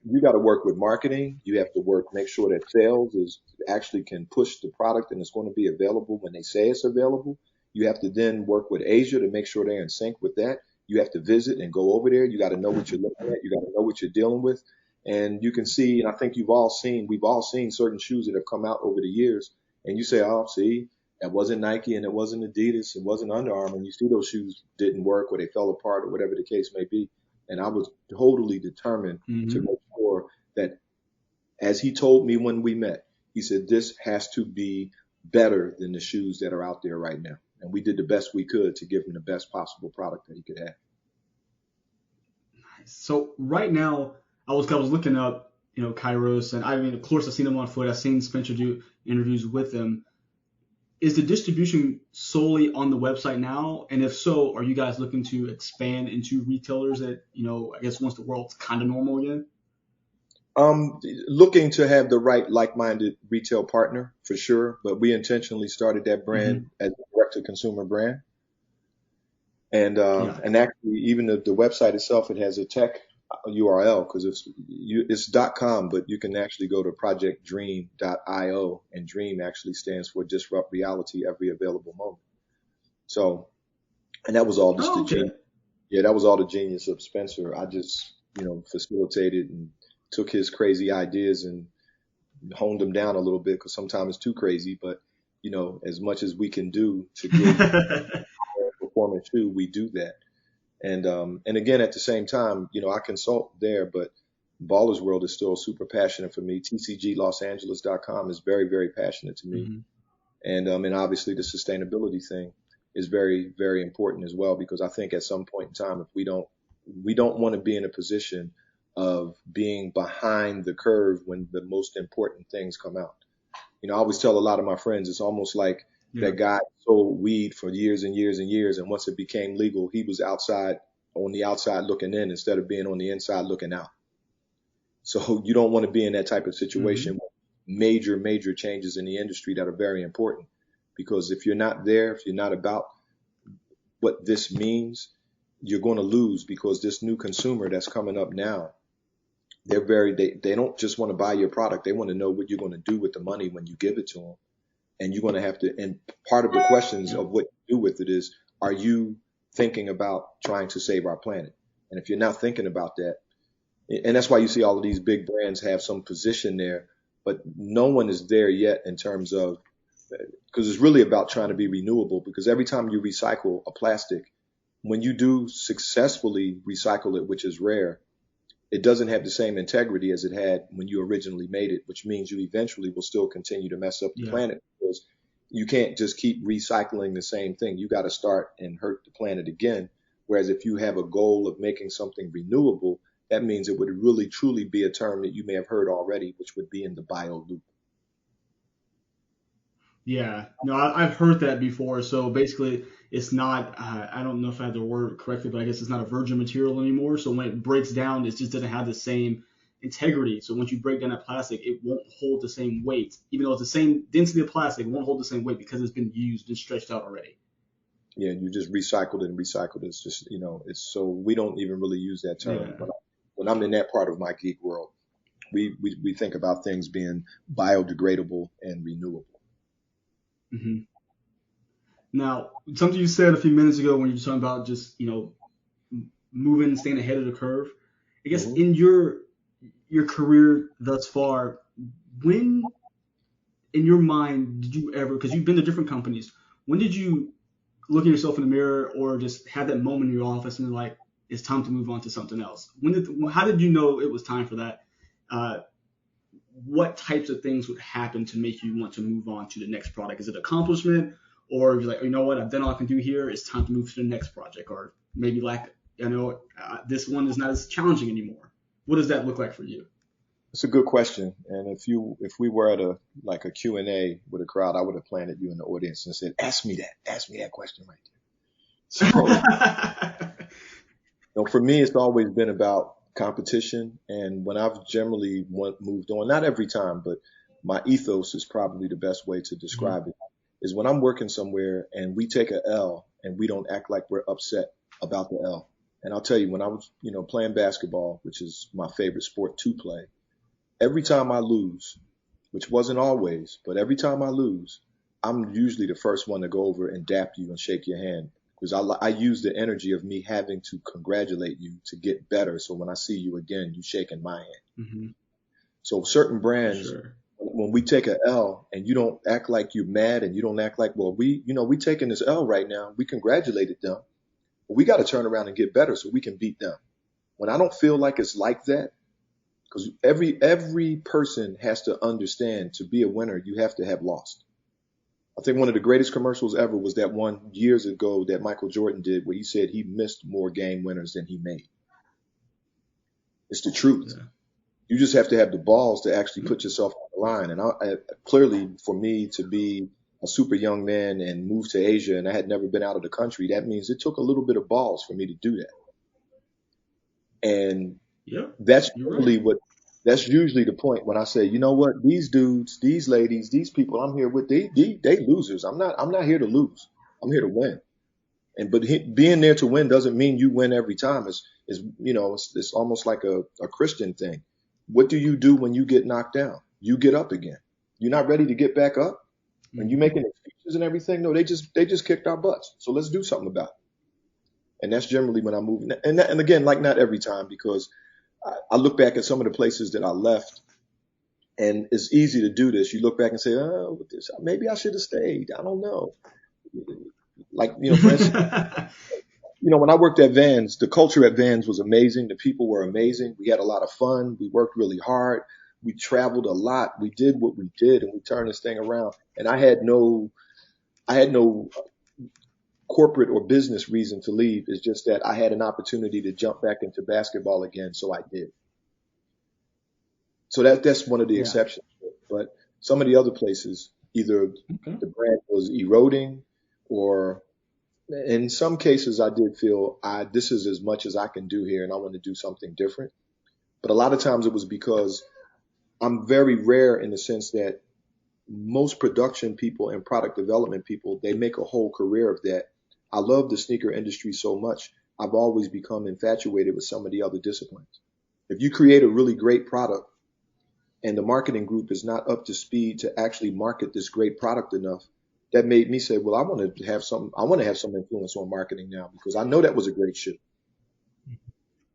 you got to work with marketing. You have to make sure that sales actually can push the product and it's going to be available when they say it's available. You have to then work with Asia to make sure they're in sync with that. You have to visit and go over there. You got to know what you're looking at. You got to know what you're dealing with. And you can see, and I think we've all seen certain shoes that have come out over the years. And you say, oh, see, that wasn't Nike and it wasn't Adidas. It wasn't Under Armour. And you see those shoes didn't work or they fell apart or whatever the case may be. And I was totally determined to make sure that, as he told me when we met, he said, this has to be better than the shoes that are out there right now. And we did the best we could to give him the best possible product that he could have. So right now, I was looking up, you know, Kairos, and I mean, of course, I've seen him on foot. I've seen Spencer do interviews with him. Is the distribution solely on the website now? And if so, are you guys looking to expand into retailers that, you know, I guess once the world's kind of normal again? Looking to have the right like-minded retail partner for sure, but we intentionally started that brand as a direct-to-consumer brand. And actually, even the website itself, it has a tech URL because it's .com, but you can actually go to projectdream.io, and Dream actually stands for Disrupt Reality Every Available Moment. So, and that was all just that was all the genius of Spencer. I just, you know, facilitated and took his crazy ideas and honed them down a little bit because sometimes it's too crazy, but you know, as much as we can do to get a performance shoe, we do that. And again, at the same time, you know, I consult there, but Baller's World is still super passionate for me. TCGLosAngeles.com is very, very passionate to me. And obviously the sustainability thing is very, very important as well, because I think at some point in time, if we don't want to be in a position of being behind the curve when the most important things come out. You know, I always tell a lot of my friends, it's almost like that guy sold weed for years and years and years. And once it became legal, he was on the outside looking in instead of being on the inside looking out. So you don't want to be in that type of situation with major, major changes in the industry that are very important. Because if you're not there, if you're not about what this means, you're going to lose, because this new consumer that's coming up now, they don't just want to buy your product. They want to know what you're going to do with the money when you give it to them. And you're going to have to, and part of the questions of what you do with it is, are you thinking about trying to save our planet? And if you're not thinking about that, and that's why you see all of these big brands have some position there, but no one is there yet in terms of, because it's really about trying to be renewable, because every time you recycle a plastic, when you do successfully recycle it, which is rare, it doesn't have the same integrity as it had when you originally made it, which means you eventually will still continue to mess up the planet, because you can't just keep recycling the same thing. You got to start and hurt the planet again. Whereas if you have a goal of making something renewable, that means it would really truly be a term that you may have heard already, which would be in the bio loop. Yeah, no, I've heard that before. So basically, it's not, I don't know if I have the word correctly, but I guess it's not a virgin material anymore. So when it breaks down, it just doesn't have the same integrity. So once you break down that plastic, it won't hold the same weight. Even though it's the same density of plastic, it won't hold the same weight because it's been used and stretched out already. Yeah, you just recycled it and recycled it. It's just, you know, it's so we don't even really use that term. Yeah. But when I'm in that part of my geek world, we think about things being biodegradable and renewable. Mm-hmm. Now, something you said a few minutes ago when you were talking about just, you know, moving and staying ahead of the curve. I guess in your career thus far, when in your mind did you ever, because you've been to different companies, when did you look at yourself in the mirror or just have that moment in your office and you're like, it's time to move on to something else? How did you know it was time for that? What types of things would happen to make you want to move on to the next product? Is it accomplishment, or you're like, you know what, I've done all I can do here. It's time to move to the next project, or maybe this one is not as challenging anymore. What does that look like for you? It's a good question. And if we were at a Q&A with a crowd, I would have planted you in the audience and said, ask me that question right there. So, for me, it's always been about competition. And when I've generally moved on, not every time, but my ethos is probably the best way to describe it, is when I'm working somewhere and we take a L and we don't act like we're upset about the L. And I'll tell you, when I was, playing basketball, which is my favorite sport to play, every time I lose, which wasn't always, but every time I lose, I'm usually the first one to go over and dap you and shake your hand, because I use the energy of me having to congratulate you to get better. So when I see you again, you shaking my hand. Mm-hmm. So certain brands, sure, when we take a L and you don't act like you're mad and you don't act like, well, we taking this L right now. We congratulated them. But we got to turn around and get better so we can beat them. When I don't feel like it's like that, because every person has to understand, to be a winner, you have to have lost. I think one of the greatest commercials ever was that one years ago that Michael Jordan did, where he said he missed more game winners than he made. It's the truth. Yeah. You just have to have the balls to actually put yourself on the line. And clearly, for me to be a super young man and move to Asia, and I had never been out of the country, that means it took a little bit of balls for me to do that. And that's usually the point when I say, you know what, these dudes, these ladies, these people I'm here with, they losers. I'm not here to lose. I'm here to win. But being there to win doesn't mean you win every time. It's almost like a Christian thing. What do you do when you get knocked down? You get up again. You're not ready to get back up? And you making excuses and everything? No, they just kicked our butts. So let's do something about it. And that's generally when I move. And again, like not every time, because I look back at some of the places that I left, and it's easy to do this. You look back and say, oh, maybe I should have stayed. I don't know. Like, for instance, when I worked at Vans, the culture at Vans was amazing. The people were amazing. We had a lot of fun. We worked really hard. We traveled a lot. We did what we did, and we turned this thing around. And I had no corporate or business reason to leave. It's just that I had an opportunity to jump back into basketball again, so I did. So that's one of the exceptions. But some of the other places, either the brand was eroding, or in some cases I did feel this is as much as I can do here and I want to do something different. But a lot of times it was because I'm very rare in the sense that most production people and product development people, they make a whole career of that. I love the sneaker industry so much, I've always become infatuated with some of the other disciplines. If you create a really great product and the marketing group is not up to speed to actually market this great product enough, that made me say, well, I want to have some influence on marketing now, because I know that was a great shoe.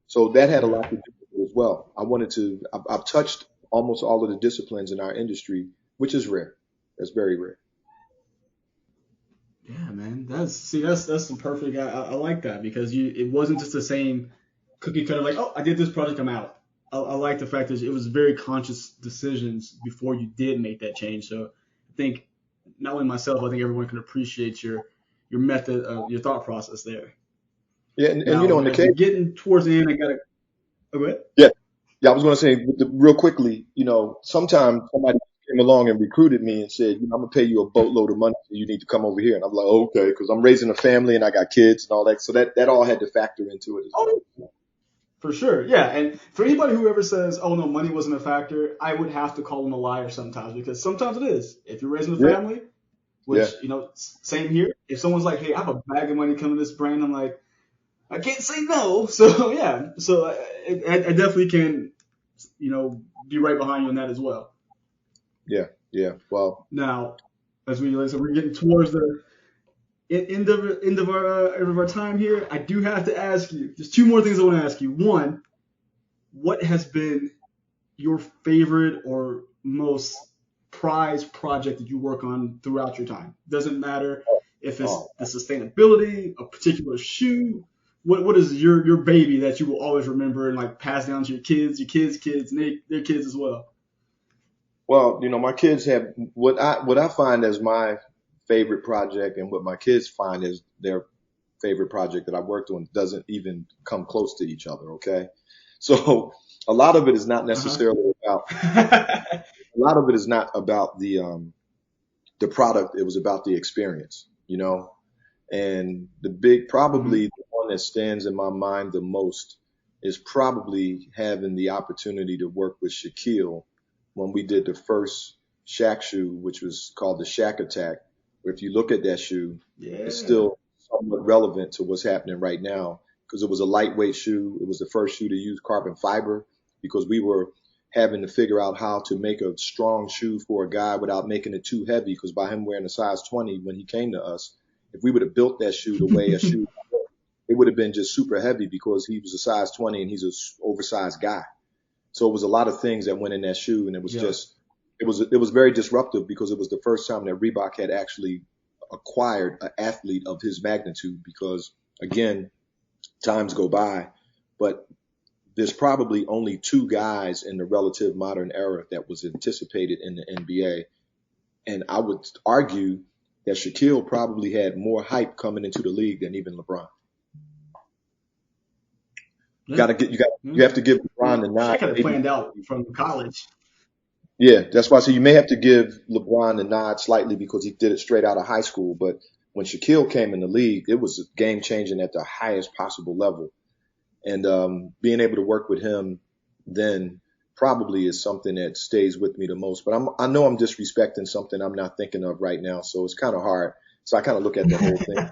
So that had a lot to do with it as well. I've touched almost all of the disciplines in our industry, which is rare. That's very rare. Yeah, man. That's some perfect. I like that, because it wasn't just the same cookie cutter, like, oh, I did this project, I'm out. I like the fact that it was very conscious decisions before you did make that change. So I think not only myself, I think everyone can appreciate your method of your thought process there. Yeah, and in the case, getting towards the end, I gotta. Oh, go ahead. Yeah, I was going to say real quickly, sometimes somebody came along and recruited me and said, I'm going to pay you a boatload of money, so you need to come over here. And I'm like, oh, okay, because I'm raising a family and I got kids and all that. So that all had to factor into it as well. For sure. Yeah. And for anybody who ever says, oh, no, money wasn't a factor, I would have to call them a liar sometimes, because sometimes it is. If you're raising a family, which, same here. If someone's like, hey, I have a bag of money coming to this brand, I'm like, I can't say no. So, yeah. So I definitely can, be right behind you on that as well. Yeah. Well, now, as we're getting towards the end of our time here, I do have to ask you, there's two more things I want to ask you. One, what has been your favorite or most prized project that you work on throughout your time? Doesn't matter if it's the sustainability, a particular shoe. What is your baby that you will always remember and like pass down to your kids, and their kids as well? Well, my kids have what I find as my favorite project, and what my kids find as their favorite project that I worked on doesn't even come close to each other. Okay, so a lot of it is not necessarily about. A lot of it is not about the product. It was about the experience, And probably the one that stands in my mind the most is probably having the opportunity to work with Shaquille when we did the first Shaq shoe, which was called the Shaq Attack. Where if you look at that shoe, it's still somewhat relevant to what's happening right now because it was a lightweight shoe. It was the first shoe to use carbon fiber because we were having to figure out how to make a strong shoe for a guy without making it too heavy because by him wearing a size 20 when he came to us, if we would have built that shoe the way a shoe, it would have been just super heavy because he was a size 20 and he's an oversized guy. So it was a lot of things that went in that shoe, and it was it was very disruptive because it was the first time that Reebok had actually acquired an athlete of his magnitude because, again, times go by, but there's probably only two guys in the relative modern era that was anticipated in the NBA. And I would argue that Shaquille probably had more hype coming into the league than even LeBron. You have to give LeBron the nod. Shaq had it planned out from college. Yeah, that's why I say you may have to give LeBron the nod slightly because he did it straight out of high school. But when Shaquille came in the league, it was game changing at the highest possible level. And being able to work with him then probably is something that stays with me the most. But I know I'm disrespecting something I'm not thinking of right now, so it's kind of hard. So I kind of look at the whole thing.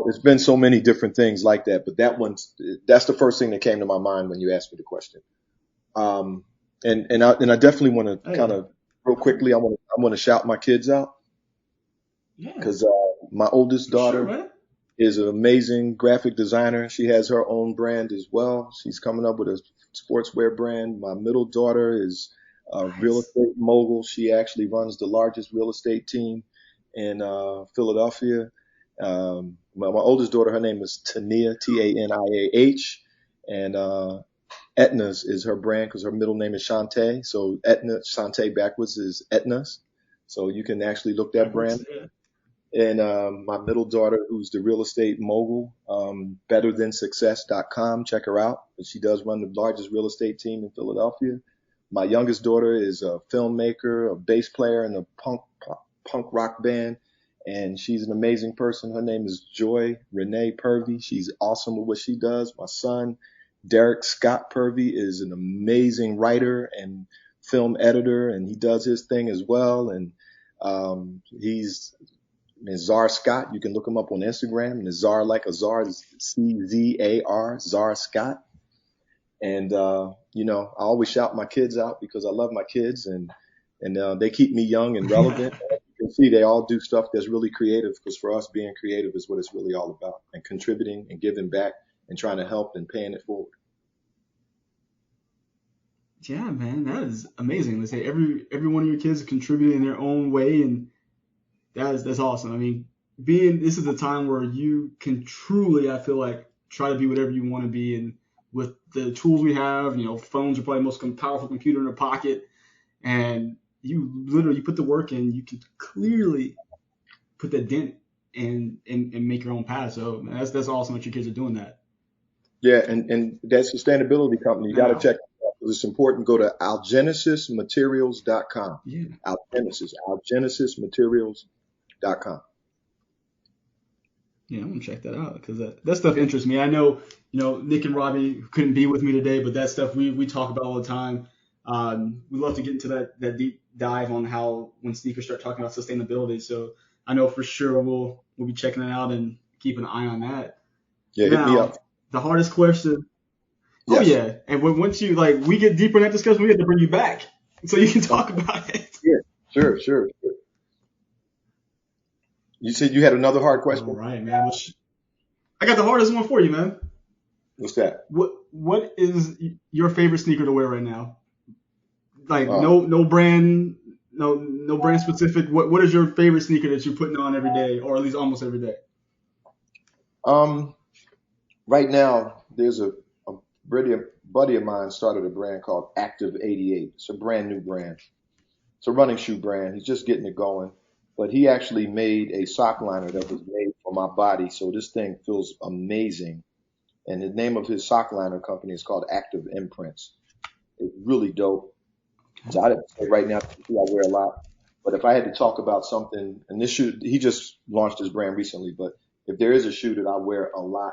It's been so many different things like that, but that's the first thing that came to my mind when you asked me the question. And I definitely want to kind of real quickly, I want to shout my kids out because my oldest daughter is an amazing graphic designer. She has her own brand as well. She's coming up with a sportswear brand. My middle daughter is a real estate mogul. She actually runs the largest real estate team in Philadelphia. My oldest daughter, her name is Tania, Taniah, and Etna's is her brand because her middle name is Shantae. So Etna, Shantae backwards is Etna's. So you can actually look that brand. And my middle daughter, who's the real estate mogul, betterthansuccess.com. Check her out. She does run the largest real estate team in Philadelphia. My youngest daughter is a filmmaker, a bass player in a punk rock band. And she's an amazing person. Her name is Joy Renee Purvy. She's awesome with what she does. My son, Derek Scott Purvy, is an amazing writer and film editor, and he does his thing as well. And he's Czar Scott. You can look him up on Instagram. And Czar like a czar, Czar, Czar Scott. And I always shout my kids out because I love my kids, and they keep me young and relevant. You can see they all do stuff that's really creative because for us, being creative is what it's really all about, and contributing and giving back and trying to help and paying it forward. Yeah, man, that is amazing. They say every one of your kids is contributing in their own way, and that's awesome. I mean, this is a time where you can truly, I feel like, try to be whatever you want to be, and with the tools we have, phones are probably the most powerful computer in our pocket, and you literally put the work in, you can clearly put that dent and make your own path. So that's awesome that your kids are doing that. Yeah, and that sustainability company, you got to check it out because it's important. Go to algenesismaterials.com. Yeah. algenesismaterials.com. Yeah, I'm gonna check that out because that stuff interests me. I know, Nick and Robbie couldn't be with me today, but that stuff we talk about all the time. We love to get into that deep dive on how when sneakers start talking about sustainability. So I know for sure we'll be checking it out and keeping an eye on that. Yeah, hit me up. The hardest question. Yes. Oh yeah, and once you we get deeper in that discussion, we have to bring you back so you can talk about it. Yeah, sure. You said you had another hard question. All right, man. I got the hardest one for you, man. What's that? What is your favorite sneaker to wear right now? Like no brand, No brand specific. What is your favorite sneaker that you're putting on every day, or at least almost every day? Right now, there's a buddy of mine started a brand called Active 88. It's a brand new brand. It's a running shoe brand. He's just getting it going. But he actually made a sock liner that was made for my body. So this thing feels amazing. And the name of his sock liner company is called Active Imprints. It's really dope. So I'd say right now, I wear a lot. But if I had to talk about something, and this shoe, he just launched his brand recently, but if there is a shoe that I wear a lot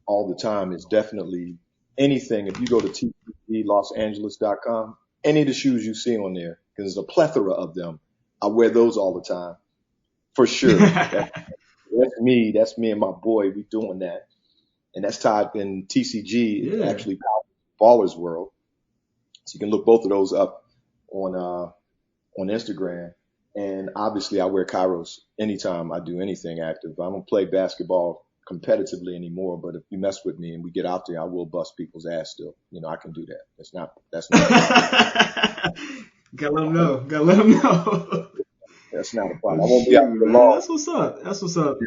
all the time, it's definitely anything. If you go to tcglosangeles.com, any of the shoes you see on there, because there's a plethora of them, I wear those all the time. For sure. That's me. That's me and my boy. We doing that. And that's tied in TCG, actually Baller's World. So you can look both of those up on Instagram. And obviously I wear Kairos anytime I do anything active. I don't play basketball competitively anymore, but if you mess with me and we get out there, I will bust people's ass still. I can do that. That's not Gotta let them know. That's not a problem. I won't be out there long. That's what's up.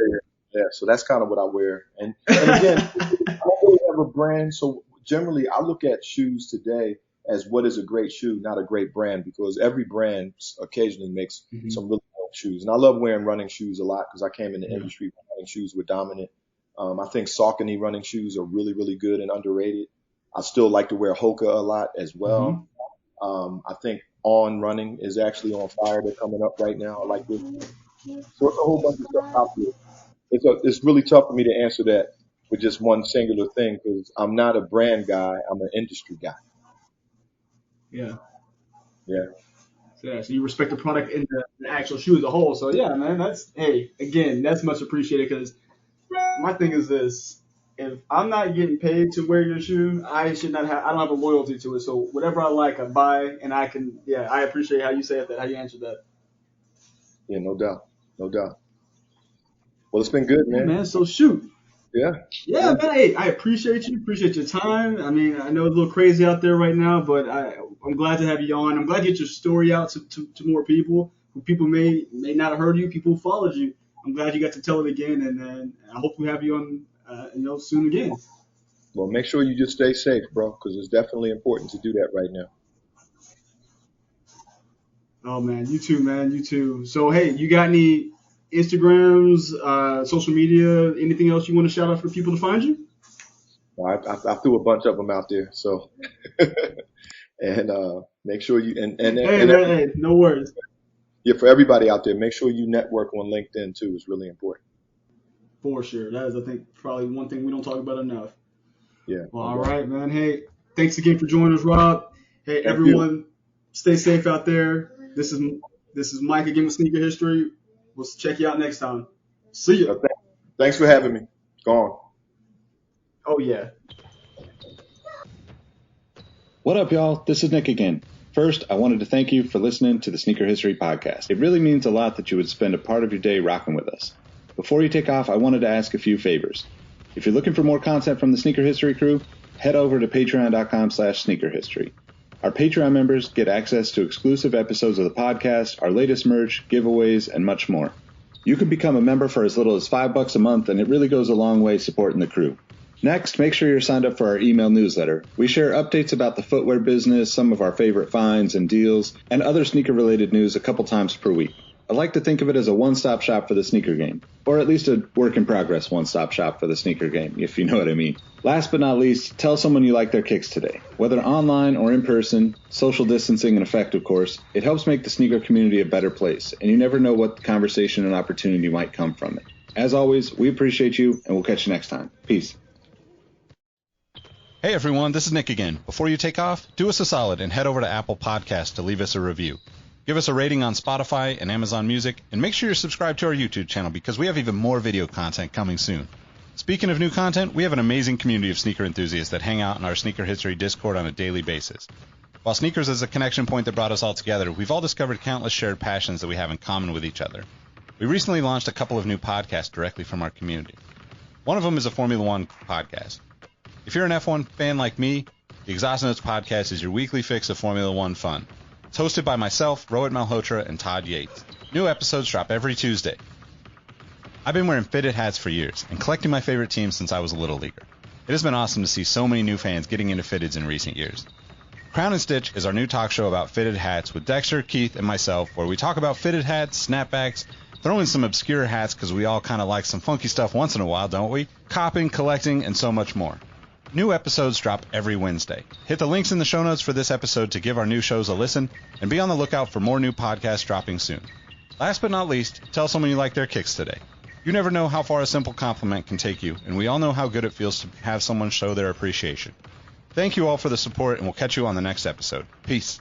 Yeah. So that's kind of what I wear. And again, I don't really have a brand. So generally I look at shoes today as what is a great shoe, not a great brand, because every brand occasionally makes some really cool shoes. And I love wearing running shoes a lot because I came in the industry when running shoes were dominant. I think Saucony running shoes are really, really good and underrated. I still like to wear Hoka a lot as well. I think On Running is actually on fire. They're coming up right now. I like this. So it's a whole bunch of stuff out there. It's really tough for me to answer that with just one singular thing because I'm not a brand guy. I'm an industry guy. Yeah. Yeah. So you respect the product and the actual shoe as a whole. So yeah, man, that's much appreciated because my thing is this. If I'm not getting paid to wear your shoe, I don't have a loyalty to it. So whatever I like, I buy, and I appreciate how you said that, how you answered that. Yeah, no doubt. Well, it's been good, man. Yeah, man, so shoot. Yeah, man. Hey, I appreciate you. Appreciate your time. I mean, I know it's a little crazy out there right now, but I'm glad to have you on. I'm glad to get your story out to more people. People may not have heard you. People who followed you. I'm glad you got to tell it again, and I hope we have you on, soon again. Well, make sure you just stay safe, bro, because it's definitely important to do that right now. Oh man, you too, man. You too. So hey, you got any Instagrams, social media, anything else you want to shout out for people to find you? I threw a bunch of them out there, so and make sure you Hey, no worries. Yeah, for everybody out there, make sure you network on LinkedIn too. It's really important. For sure, that is, I think, probably one thing we don't talk about enough. Yeah. Well, all right, man. Hey, thanks again for joining us, Rob. Hey, everyone, stay safe out there. This is Mike again with Sneaker History. We'll check you out next time. See ya. Thanks for having me. Go on. Oh, yeah. What up, y'all? This is Nick again. First, I wanted to thank you for listening to the Sneaker History Podcast. It really means a lot that you would spend a part of your day rocking with us. Before you take off, I wanted to ask a few favors. If you're looking for more content from the Sneaker History crew, head over to patreon.com/sneakerhistory. Our Patreon members get access to exclusive episodes of the podcast, our latest merch, giveaways, and much more. You can become a member for as little as $5 a month, and it really goes a long way supporting the crew. Next, make sure you're signed up for our email newsletter. We share updates about the footwear business, some of our favorite finds and deals, and other sneaker-related news a couple times per week. I like to think of it as a one-stop shop for the sneaker game, or at least a work-in-progress one-stop shop for the sneaker game, if you know what I mean. Last but not least, tell someone you like their kicks today. Whether online or in person, social distancing in effect, of course, it helps make the sneaker community a better place, and you never know what conversation and opportunity might come from it. As always, we appreciate you, and we'll catch you next time. Peace. Hey everyone, this is Nick again. Before you take off, do us a solid and head over to Apple Podcasts to leave us a review. Give us a rating on Spotify and Amazon Music, and make sure you're subscribed to our YouTube channel because we have even more video content coming soon. Speaking of new content, we have an amazing community of sneaker enthusiasts that hang out in our Sneaker History Discord on a daily basis. While sneakers is a connection point that brought us all together, we've all discovered countless shared passions that we have in common with each other. We recently launched a couple of new podcasts directly from our community. One of them is a Formula One podcast. If you're an F1 fan like me, the Exhaust Notes podcast is your weekly fix of Formula One fun. It's hosted by myself, Rohit Malhotra, and Todd Yates. New episodes drop every Tuesday. I've been wearing fitted hats for years and collecting my favorite teams since I was a little leaguer. It has been awesome to see so many new fans getting into fitteds in recent years. Crown and Stitch is our new talk show about fitted hats with Dexter, Keith, and myself, where we talk about fitted hats, snapbacks, throw in some obscure hats because we all kind of like some funky stuff once in a while, don't we? Copping, collecting, and so much more. New episodes drop every Wednesday. Hit the links in the show notes for this episode to give our new shows a listen, and be on the lookout for more new podcasts dropping soon. Last but not least, tell someone you like their kicks today. You never know how far a simple compliment can take you, and we all know how good it feels to have someone show their appreciation. Thank you all for the support, and we'll catch you on the next episode. Peace.